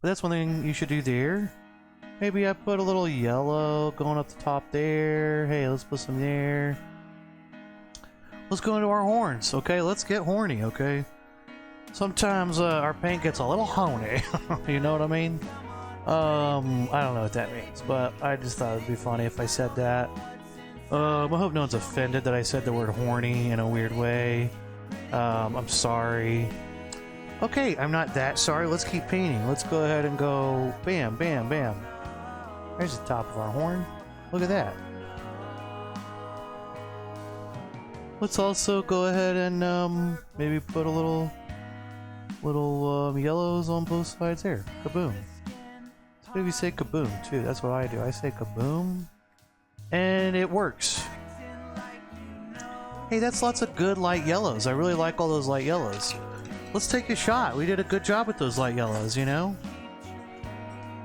But that's one thing you should do there. Maybe I put a little yellow going up the top there. Hey, let's put some there. Let's go into our horns, okay? Let's get horny, okay? Sometimes our paint gets a little horny. You know what I mean? I don't know what that means, but I just thought it'd be funny if I said that. I hope no one's offended that I said the word horny in a weird way. I'm sorry. Okay, I'm not that sorry. Let's keep painting. Let's go ahead and go bam, bam, bam. There's the top of our horn. Look at that. Let's also go ahead and maybe put a little yellows on both sides there. Kaboom. Maybe say kaboom too. That's what I do. I say kaboom, and it works. Hey, that's lots of good light yellows. I really like all those light yellows. Let's take a shot. We did a good job with those light yellows, you know?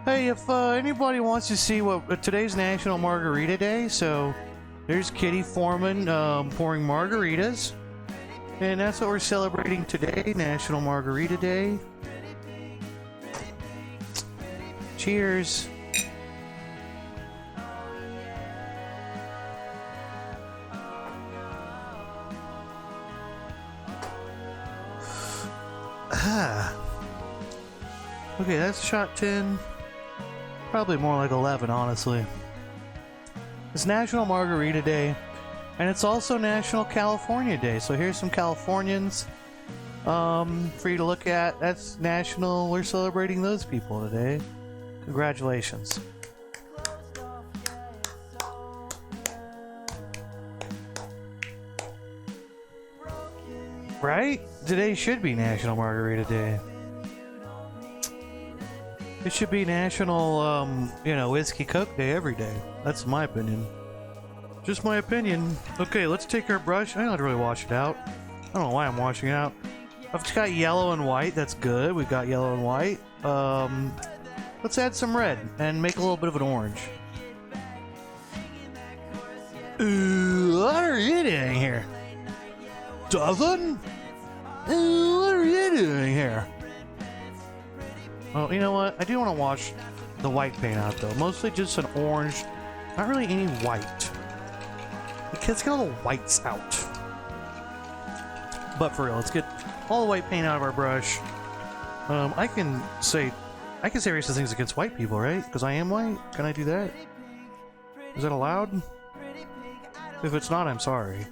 Hey, if anybody wants to see what today's National Margarita Day, so there's Kitty Foreman pouring margaritas. And that's what we're celebrating today, National Margarita Day. Cheers. Okay, that's shot 10. Probably more like 11, honestly. It's National Margarita Day, and it's also National California Day. So here's some Californians for you to look at. That's national. We're celebrating those people today. Congratulations. Right? Today should be National Margarita Day. It should be National, Whiskey Coke Day every day. That's my opinion. Just my opinion. Okay, let's take our brush. I don't really wash it out. I don't know why I'm washing it out. I've just got yellow and white. That's good. We've got yellow and white. Let's add some red and make a little bit of an orange. Ooh, what are you doing here? Dozen? Ooh, what are you doing here? Oh, you know what? I do want to wash the white paint out, though. Mostly just an orange. Not really any white. Let's get all the whites out. But for real, let's get all the white paint out of our brush. I can say racist things against white people, right? Because I am white. Can I do that? Is that allowed? If it's not, I'm sorry.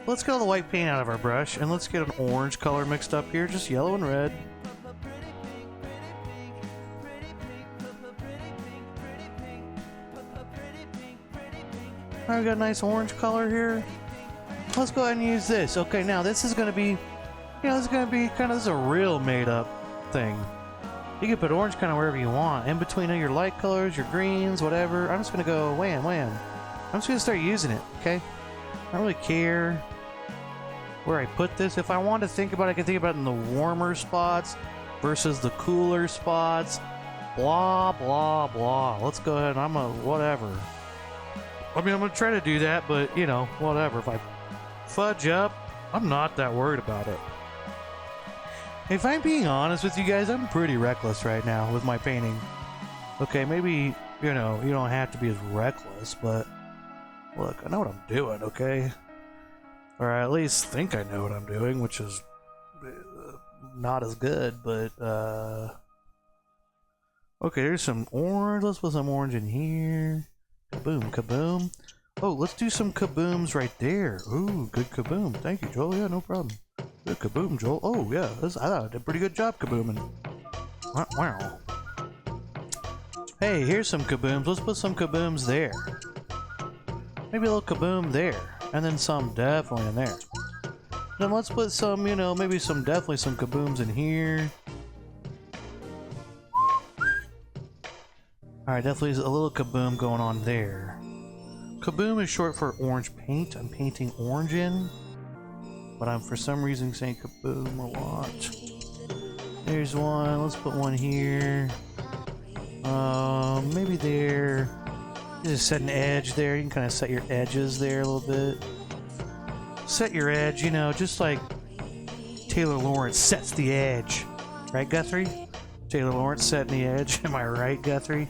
Let's get all the white paint out of our brush, and let's get an orange color mixed up here. Just yellow and red. Alright, we got a nice orange color here. Let's go ahead and use this. Okay, now this is gonna be, this is a real made-up thing. You can put orange kind of wherever you want, in between your light colors, your greens, whatever. I'm just gonna go wham, wham. I'm just gonna start using it, okay? I don't really care where I put this. If I want to think about it, I can think about it in the warmer spots versus the cooler spots. Blah, blah, blah. Let's go ahead and whatever. I mean, I'm going to try to do that, but, whatever. If I fudge up, I'm not that worried about it. If I'm being honest with you guys, I'm pretty reckless right now with my painting. Okay, maybe, you don't have to be as reckless, but look, I know what I'm doing, okay? Or I at least think I know what I'm doing, which is not as good, but, okay, there's some orange. Let's put some orange in here. Kaboom, kaboom. Oh, let's do some kabooms right there. Ooh, good kaboom. Thank you, Joel. Yeah, no problem. Good kaboom, Joel. Oh, yeah, I thought I did a pretty good job kabooming. Wow. Hey, here's some kabooms. Let's put some kabooms there. Maybe a little kaboom there. And then some definitely in there. Then let's put some, maybe definitely some kabooms in here. Alright, definitely a little kaboom going on there. Kaboom is short for orange paint. I'm painting orange in. But I'm for some reason saying kaboom a lot. There's one. Let's put one here. Maybe there. Just set an edge there. You can kind of set your edges there a little bit. Set your edge, just like Taylor Lawrence sets the edge. Right, Guthrie? Taylor Lawrence setting the edge. Am I right, Guthrie?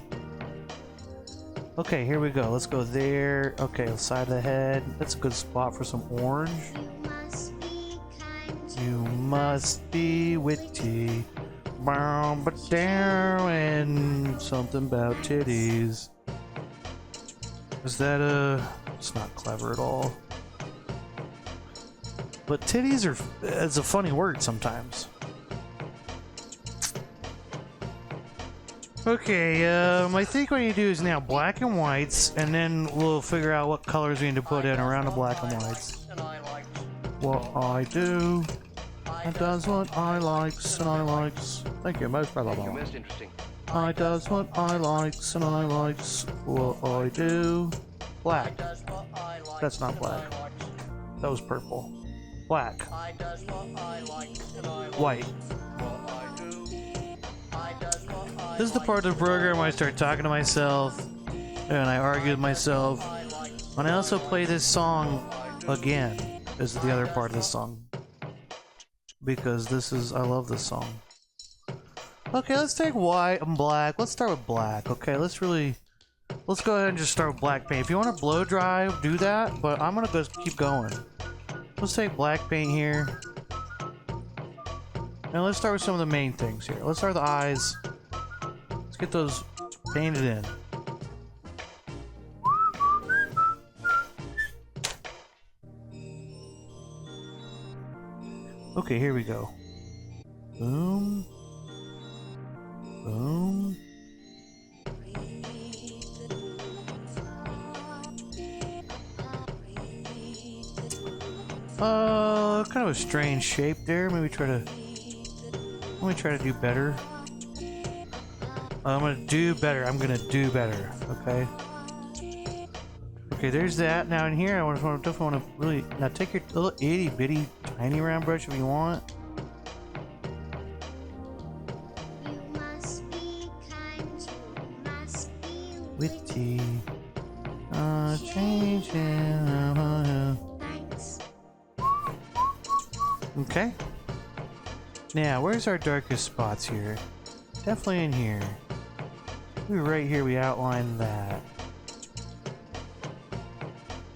Okay, here we go. Let's go there. Okay, the side of the head. That's a good spot for some orange. You must be witty. But down and something about titties. Is that it's not clever at all. But titties are, it's a funny word sometimes. Okay, I think what you do is now black and whites, and then we'll figure out what colors we need to put in around the black and whites. What I do, I does what I likes and I likes. Thank you, most valuable. Most interesting. I does what I likes and I likes. What I do. Black. That's not black. That was purple. Black. White. This is the part of the program where I start talking to myself and I argue with myself. And I also play this song again. This is the other part of the song. Because this is, I love this song. Okay, let's take white and black. Let's start with black. Okay, let's go ahead and just start with black paint. If you want to blow dry, do that, but I'm gonna go keep going. Let's take black paint here. And let's start with some of the main things here. Let's start with the eyes. Let's get those painted in. Okay, here we go. Boom. Boom. Kind of a strange shape there. Let me try to do better. I'm gonna do better. Okay. Okay, there's that. Now in here, I definitely want to really now take your little itty bitty tiny round brush if you want. Witty. Changing. Okay. Now, where's our darkest spots here? Definitely in here. Right here, we outline that.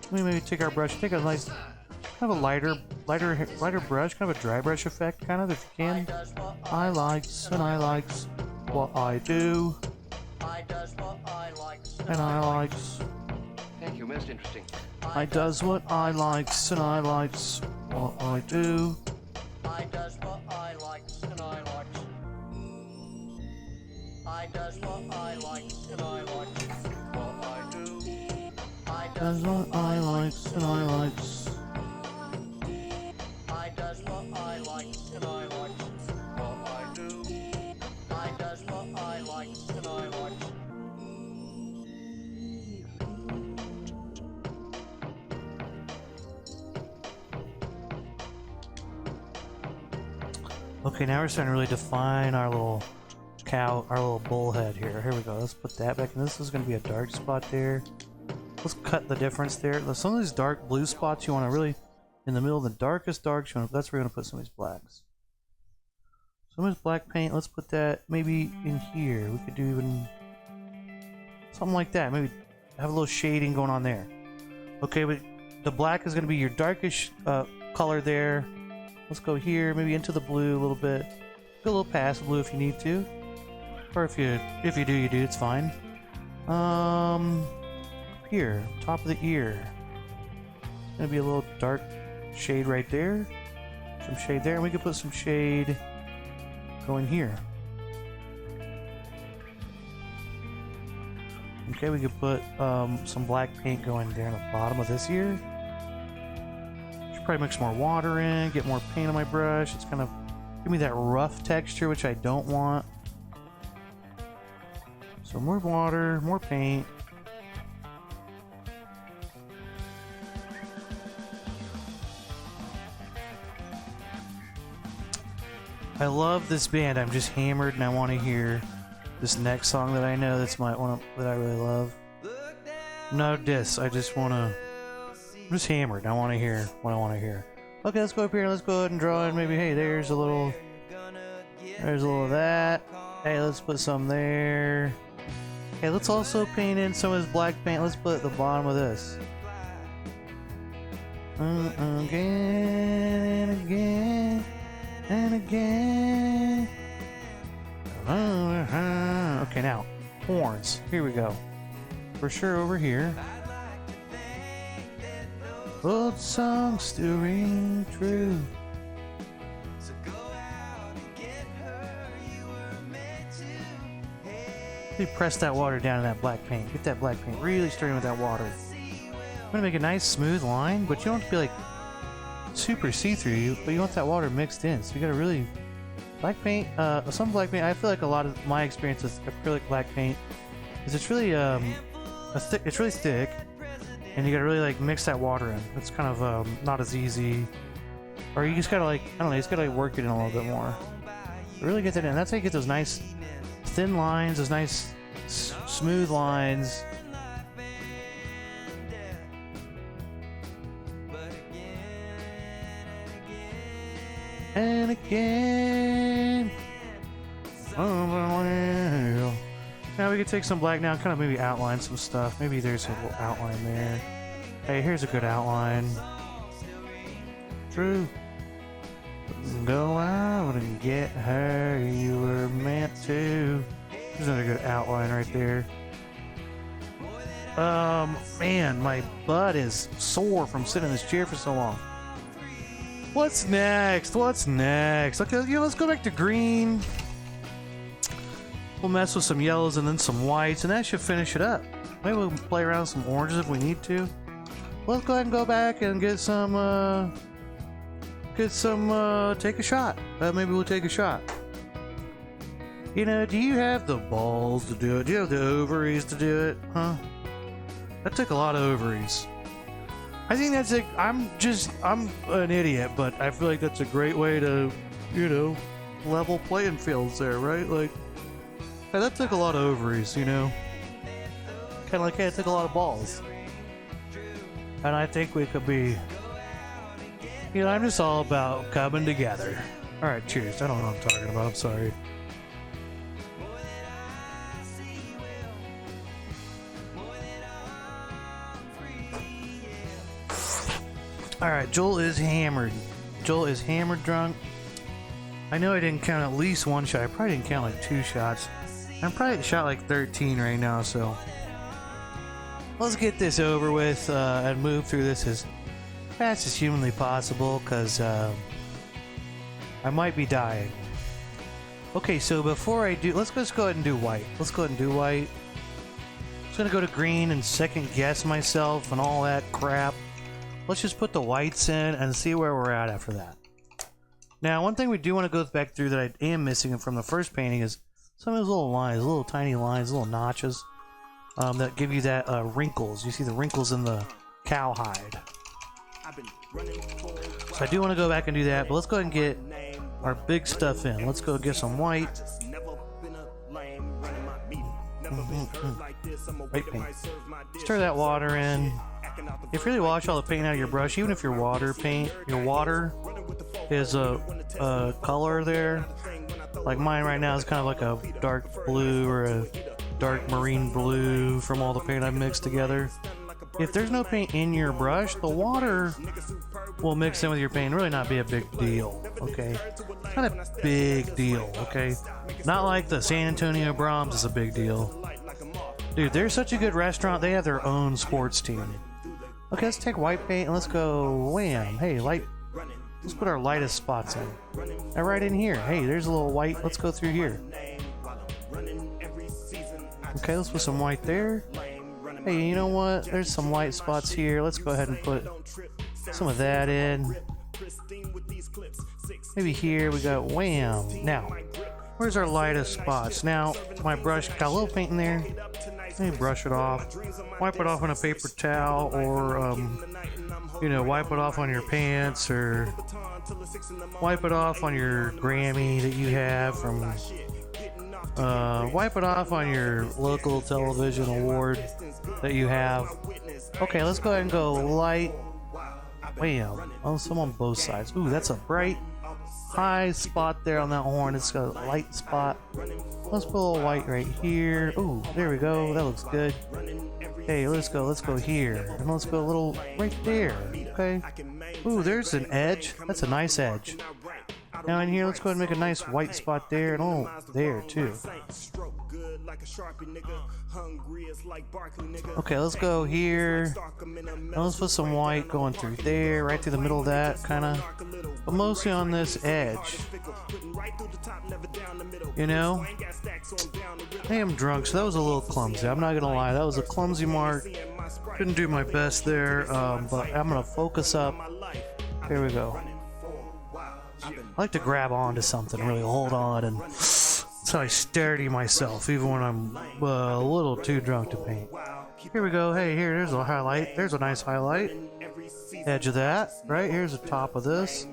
Let me maybe take our brush, take a nice, kind of a lighter brush, kind of a dry brush effect, kind of, if you can. I likes and I likes what I do. And I likes. Thank you, most interesting. I does what I likes and I likes what I do. I does what I likes and I likes. I does what I likes and I likes. What I do. I Does what I likes and I likes. I does what I likes and I likes. What I do. I does what I likes and I likes. Okay, now we're starting to really define our little our little bull head here. Here we go. Let's put that back. And this is going to be a dark spot there. Let's cut the difference there. Some of these dark blue spots you want to really, in the middle of the darkest darks, that's where you're going to put some of these blacks. Some of this black paint, let's put that maybe in here. We could do even something like that. Maybe have a little shading going on there. Okay, but the black is going to be your darkest color there. Let's go here, maybe into the blue a little bit. Go a little past blue if you need to. Or if you do, you do, it's fine. Here, top of the ear. It's gonna be a little dark shade right there. Some shade there, and we can put some shade going here. Okay, we could put some black paint going there on the bottom of this ear. Should probably mix more water in, get more paint on my brush. It's kind of give me that rough texture, which I don't want. So more water, more paint. I love this band. I'm just hammered and I want to hear this next song that I know that's my one that I really love. No diss. I just want to. I'm just hammered. I want to hear what I want to hear. Okay, let's go up here. Let's go ahead and draw in. Maybe hey, there's a little of that. Hey, let's put some there. Okay, let's also paint in some of this black paint. Let's put at the bottom of this. Again, again, and again. Okay, now horns. Here we go. For sure, over here. Old songs still ring true. Really press that water down in that black paint. Get that black paint really stirring with that water. I'm gonna make a nice smooth line, but you don't have to be like super see-through, but you want that water mixed in. So you gotta really black paint. Some black paint. I feel like a lot of my experience with acrylic black paint is it's really it's really thick, and you gotta really like mix that water in. It's kind of not as easy, or you just gotta like I don't know, you just gotta like work it in a little bit more. Really get that in. That's how you get those nice thin lines, those nice smooth lines. And again. Now we can take some black now, kind of maybe outline some stuff. Maybe there's a little outline there. Hey, here's a good outline. True. Go out and get her, you were meant to. There's another good outline right there. Man, my butt is sore from sitting in this chair for so long. What's next? What's next? Okay, let's go back to green. We'll mess with some yellows and then some whites, and that should finish it up. Maybe we'll play around with some oranges if we need to. Let's go ahead and go back and get some, take a shot. Maybe we'll take a shot. You know, do you have the balls to do it? Do you have the ovaries to do it? Huh? That took a lot of ovaries. I think that's I'm an idiot, but I feel like that's a great way to, you know, level playing fields there, right? Like, hey, that took a lot of ovaries, you know? Kind of like, hey, it took a lot of balls. And I think we could be, you know, I'm just all about coming together. Alright, cheers. I don't know what I'm talking about, I'm sorry. Alright, Joel is hammered. Joel is hammered drunk. I know I didn't count at least one shot. I probably didn't count like 2 shots. I'm probably shot like 13 right now, so let's get this over with and move through this as fast as humanly possible, because I might be dying. Okay, so before I do, let's just go ahead and do white. Let's go ahead and do white. I'm just gonna go to green and second guess myself and all that crap. Let's just put the whites in and see where we're at after that. Now, one thing we do want to go back through that I am missing from the first painting is some of those little lines, little tiny lines, little notches that give you that wrinkles. You see the wrinkles in the cowhide. So I do want to go back and do that, but let's go ahead and get our big stuff in. Let's go get some white. White paint. Stir that water in. If you really wash all the paint out of your brush, even if your water is a color there, like mine right now is kind of like a dark blue or a dark marine blue from all the paint I've mixed together. If there's no paint in your brush, the water will mix in with your paint. Really not be a big deal, okay? It's not a big deal, okay? Not like the San Antonio Brahms is a big deal. Dude, they're such a good restaurant, they have their own sports team. Okay, let's take white paint and let's go wham. Hey, light. Let's put our lightest spots in. Now right in here. Hey, there's a little white. Let's go through here. Okay, let's put some white there. Hey, you know what? There's some white spots here. Let's go ahead and put some of that in. Maybe here we got wham. Now, where's our lightest spots? Now, my brush got a little paint in there. Let me brush it off. Wipe it off on a paper towel, or you know, wipe it off on your pants, or wipe it off on your Grammy that you have from. Wipe it off on your local television award that you have. Okay, let's go ahead and go light. Wham! Oh, some on both sides. Ooh, that's a bright, high spot there on that horn. It's got a light spot. Let's put a little white right here. Ooh, there we go. That looks good. Hey, let's go here. And let's go a little right there. Okay. Ooh, there's an edge. That's a nice edge. Now in here, let's go ahead and make a nice white spot there, and oh, there too. Okay, let's go here. Now let's put some white going through there, right through the middle of that, kind of, but mostly on this edge. You know? Hey, I'm drunk, so that was a little clumsy. I'm not gonna lie, that was a clumsy mark. Couldn't do my best there, but I'm gonna focus up. Here we go. I like to grab onto something, really hold on, and so I steady myself, even when I'm a little too drunk to paint. Here we go. Hey, here, there's a highlight. There's a nice highlight. Edge of that, right? Here's the top of this.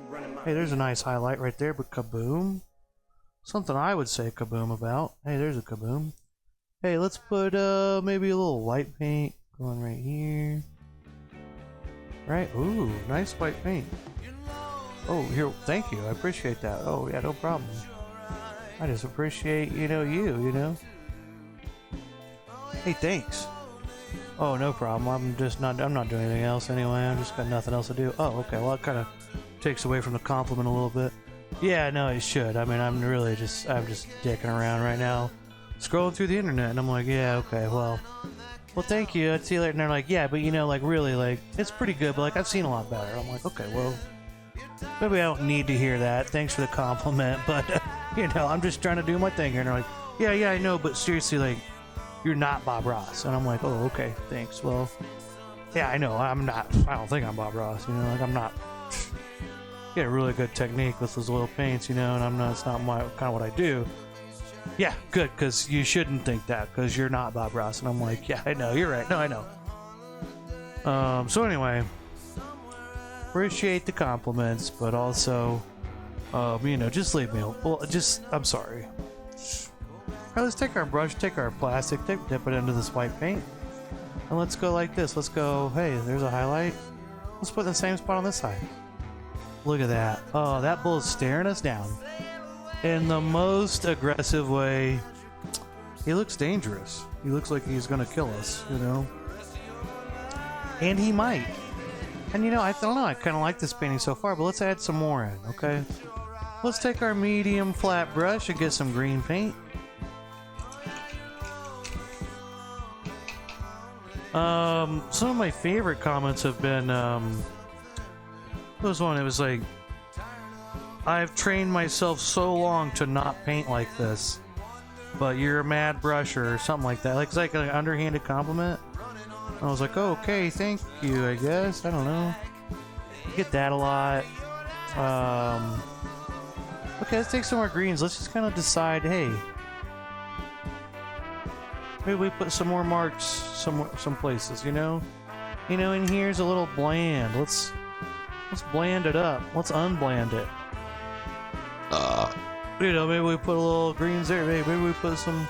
Hey, there's a nice highlight right there, but kaboom. Something I would say kaboom about. Hey, there's a kaboom. Hey, let's put maybe a little white paint going right here. Right? Ooh, nice white paint. Oh, here, thank you. I appreciate that. Oh, yeah, no problem. I just appreciate, you know. Hey, thanks. Oh, no problem. I'm not doing anything else anyway. I just got nothing else to do. Oh, okay. Well, that kind of takes away from the compliment a little bit. Yeah, no, it should. I mean, I'm just dicking around right now, scrolling through the internet, and I'm like, yeah, okay, well, thank you. I'd see you later. And they're like, yeah, but you know, like, really, like, it's pretty good, but like, I've seen a lot better. I'm like, okay, well, maybe I don't need to hear that. Thanks for the compliment, but you know, I'm just trying to do my thing here. And they're like, yeah, I know, but seriously, like, you're not Bob Ross. And I'm like, oh, okay, thanks. Well, yeah, I know, I'm not. I don't think I'm Bob Ross. You know, like, I'm not. Get a really good technique with those oil paints, you know, and I'm not. It's not my kind of what I do. Yeah, good, because you shouldn't think that, because you're not Bob Ross. And I'm like, yeah, I know, you're right. No, I know. So anyway, appreciate the compliments, but also, you know, just leave me. Well, I'm sorry. All right, let's take our brush, take our plastic, dip it into this white paint, and let's go like this. Let's go. Hey, there's a highlight. Let's put it in the same spot on this side. Look at that. Oh, that bull is staring us down in the most aggressive way. He looks dangerous. He looks like he's gonna kill us, you know. And he might. And you know, I don't know, I kind of like this painting so far, but let's add some more in, okay? Let's take our medium flat brush and get some green paint. Some of my favorite comments have been, was one, it was like, I've trained myself so long to not paint like this, but you're a mad brusher or something like that. Like, it's like an underhanded compliment. I was like, oh, okay, thank you, I guess. I don't know. Get that a lot. Okay, let's take some more greens. Let's just kind of decide, hey, maybe we put some more marks some places, you know? You know, and here's a little bland. Let's bland it up. Let's unbland it. You know, maybe we put a little greens there. Maybe we put some.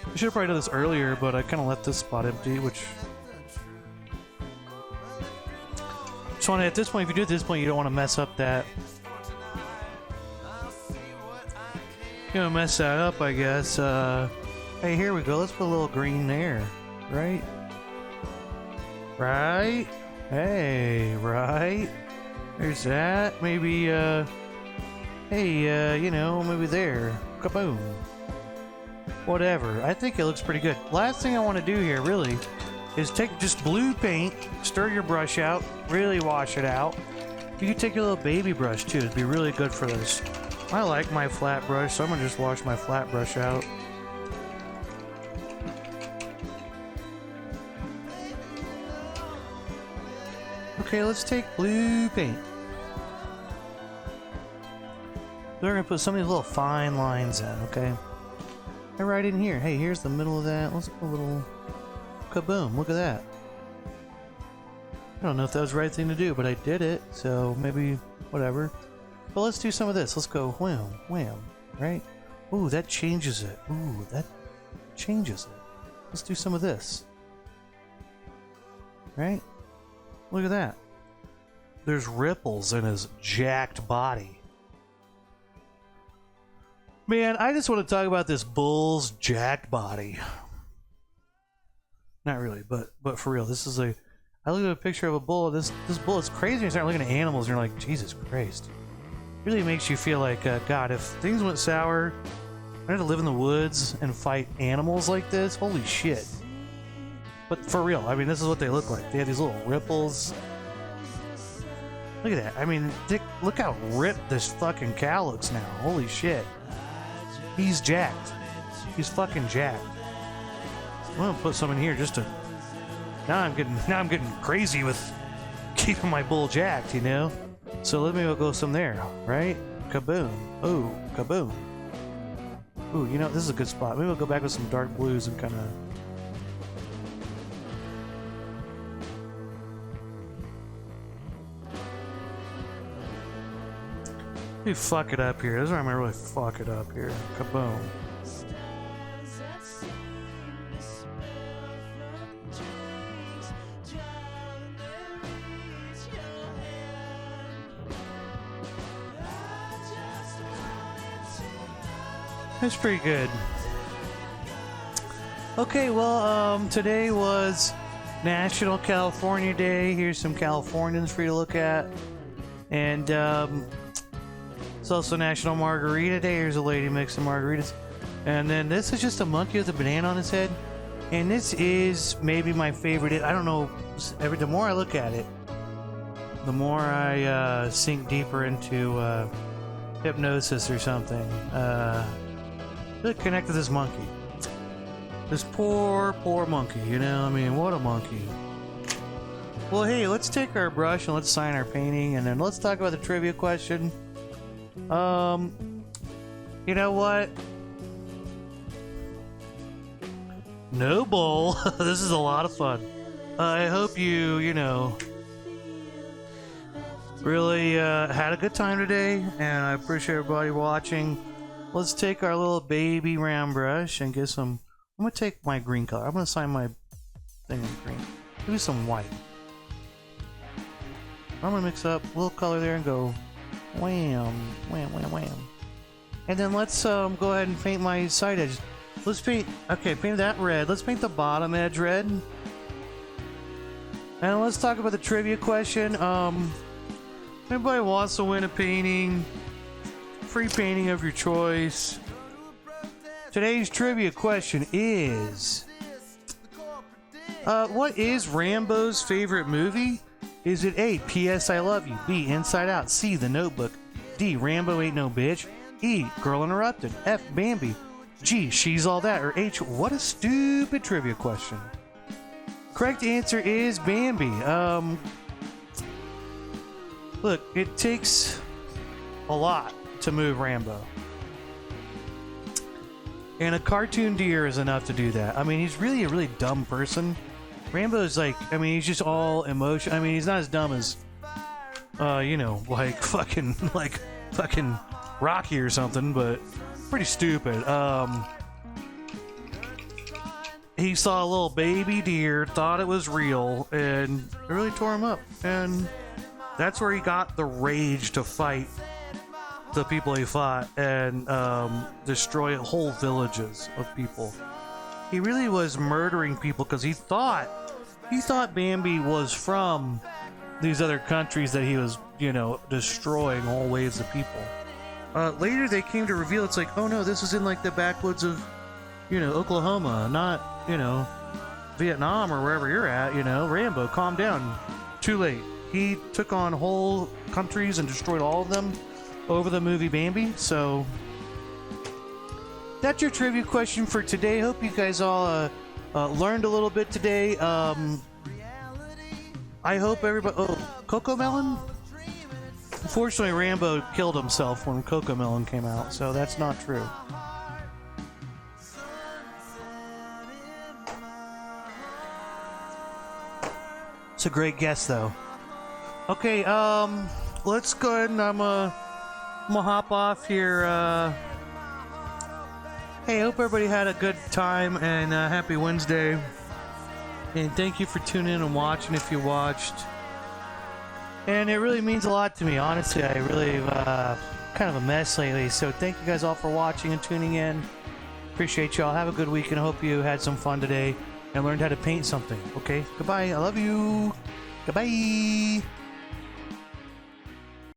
I should have probably done this earlier, but I kind of left this spot empty, which. So at this point, if you do it at this point, you don't want to mess up that. You don't mess that up, I guess. Hey, here we go. Let's put a little green there, right? Right? Hey, right? There's that. Maybe, hey, you know, maybe there. Kaboom. Whatever. I think it looks pretty good. Last thing I want to do here, really, is take just blue paint, stir your brush out, really wash it out. You can take your little baby brush, too. It'd be really good for this. I like my flat brush, so I'm going to just wash my flat brush out. Okay, let's take blue paint. We're going to put some of these little fine lines in, okay? And right in here. Hey, here's the middle of that. Let's put a little kaboom. Look at that. I don't know if that was the right thing to do, but I did it, so maybe whatever. But let's do some of this. Let's go wham, wham, right? Ooh, that changes it. Ooh, that changes it. Let's do some of this. Right? Look at that. There's ripples in his jacked body. Man, I just want to talk about this bull's jacked body. Not really, but for real. This is I looked at a picture of a bull. This bull is crazy. And you start looking at animals, and you're like, Jesus Christ. Really makes you feel like, God, if things went sour, I had to live in the woods and fight animals like this. Holy shit. But for real, I mean, this is what they look like. They have these little ripples. Look at that. I mean, look how ripped this fucking cow looks now. Holy shit. He's jacked. He's fucking jacked. I'm gonna put some in here just to. Now I'm getting crazy with keeping my bull jacked, you know. So let me go some there, right? Kaboom. Oh, kaboom. Ooh, you know, this is a good spot. Maybe we'll go back with some dark blues and kind of. Let me fuck it up here. This is where I'm gonna really fuck it up here. Kaboom. That's pretty good. Okay, well, today was National California Day. Here's some Californians for you to look at. And, it's also National Margarita Day. Here's a lady mixing margaritas. And then this is just a monkey with a banana on his head. And this is maybe my favorite. I don't know, the more I look at it, the more I sink deeper into hypnosis or something. Really connect to this monkey. This poor monkey, you know? I mean, what a monkey. Well, hey, let's take our brush and let's sign our painting, and then let's talk about the trivia question. You know what? No bull. This is a lot of fun. I hope you know, really had a good time today, and I appreciate everybody watching. Let's take our little baby round brush and get some. I'm gonna take my green color. I'm gonna sign my thing in green. Maybe some white. I'm gonna mix up a little color there and go wham, wham, wham, wham. And then let's go ahead and paint my side edges. Let's paint. Okay, paint that red. Let's paint the bottom edge red. And let's talk about the trivia question. Anybody wants to win a painting? Free painting of your choice. Today's trivia question is, what is Rambo's favorite movie? Is it A, P.S. I Love You, B, Inside Out, C, The Notebook, D, Rambo Ain't No Bitch, E, Girl Interrupted, F, Bambi, G, She's All That, or H, what a stupid trivia question. Correct answer is Bambi. Look, it takes a lot to move Rambo. And a cartoon deer is enough to do that. I mean, he's really a really dumb person. Rambo's like, I mean, he's just all emotion. I mean, he's not as dumb as, you know, like fucking Rocky or something, but pretty stupid. He saw a little baby deer, thought it was real, and it really tore him up. And that's where he got the rage to fight the people he fought and destroy whole villages of people. He really was murdering people because he thought Bambi was from these other countries that he was, you know, destroying whole waves of people. Later they came to reveal it's like, oh no, this is in like the backwoods of, you know, Oklahoma, not, you know, Vietnam or wherever you're at, you know. Rambo, calm down. Too late. He took on whole countries and destroyed all of them over the movie Bambi. So that's your trivia question for today. Hope you guys all learned a little bit today. I hope everybody. Oh, Coco Melon. Unfortunately, Rambo killed himself when Coco Melon came out, so that's not true. It's a great guess, though. Okay, let's go ahead and I'm gonna hop off here. Hey, I hope everybody had a good time and happy Wednesday. And thank you for tuning in and watching if you watched. And it really means a lot to me, honestly. I really kind of a mess lately. So thank you guys all for watching and tuning in. Appreciate y'all. Have a good week and I hope you had some fun today. and learned how to paint something. Okay, goodbye. I love you. Goodbye.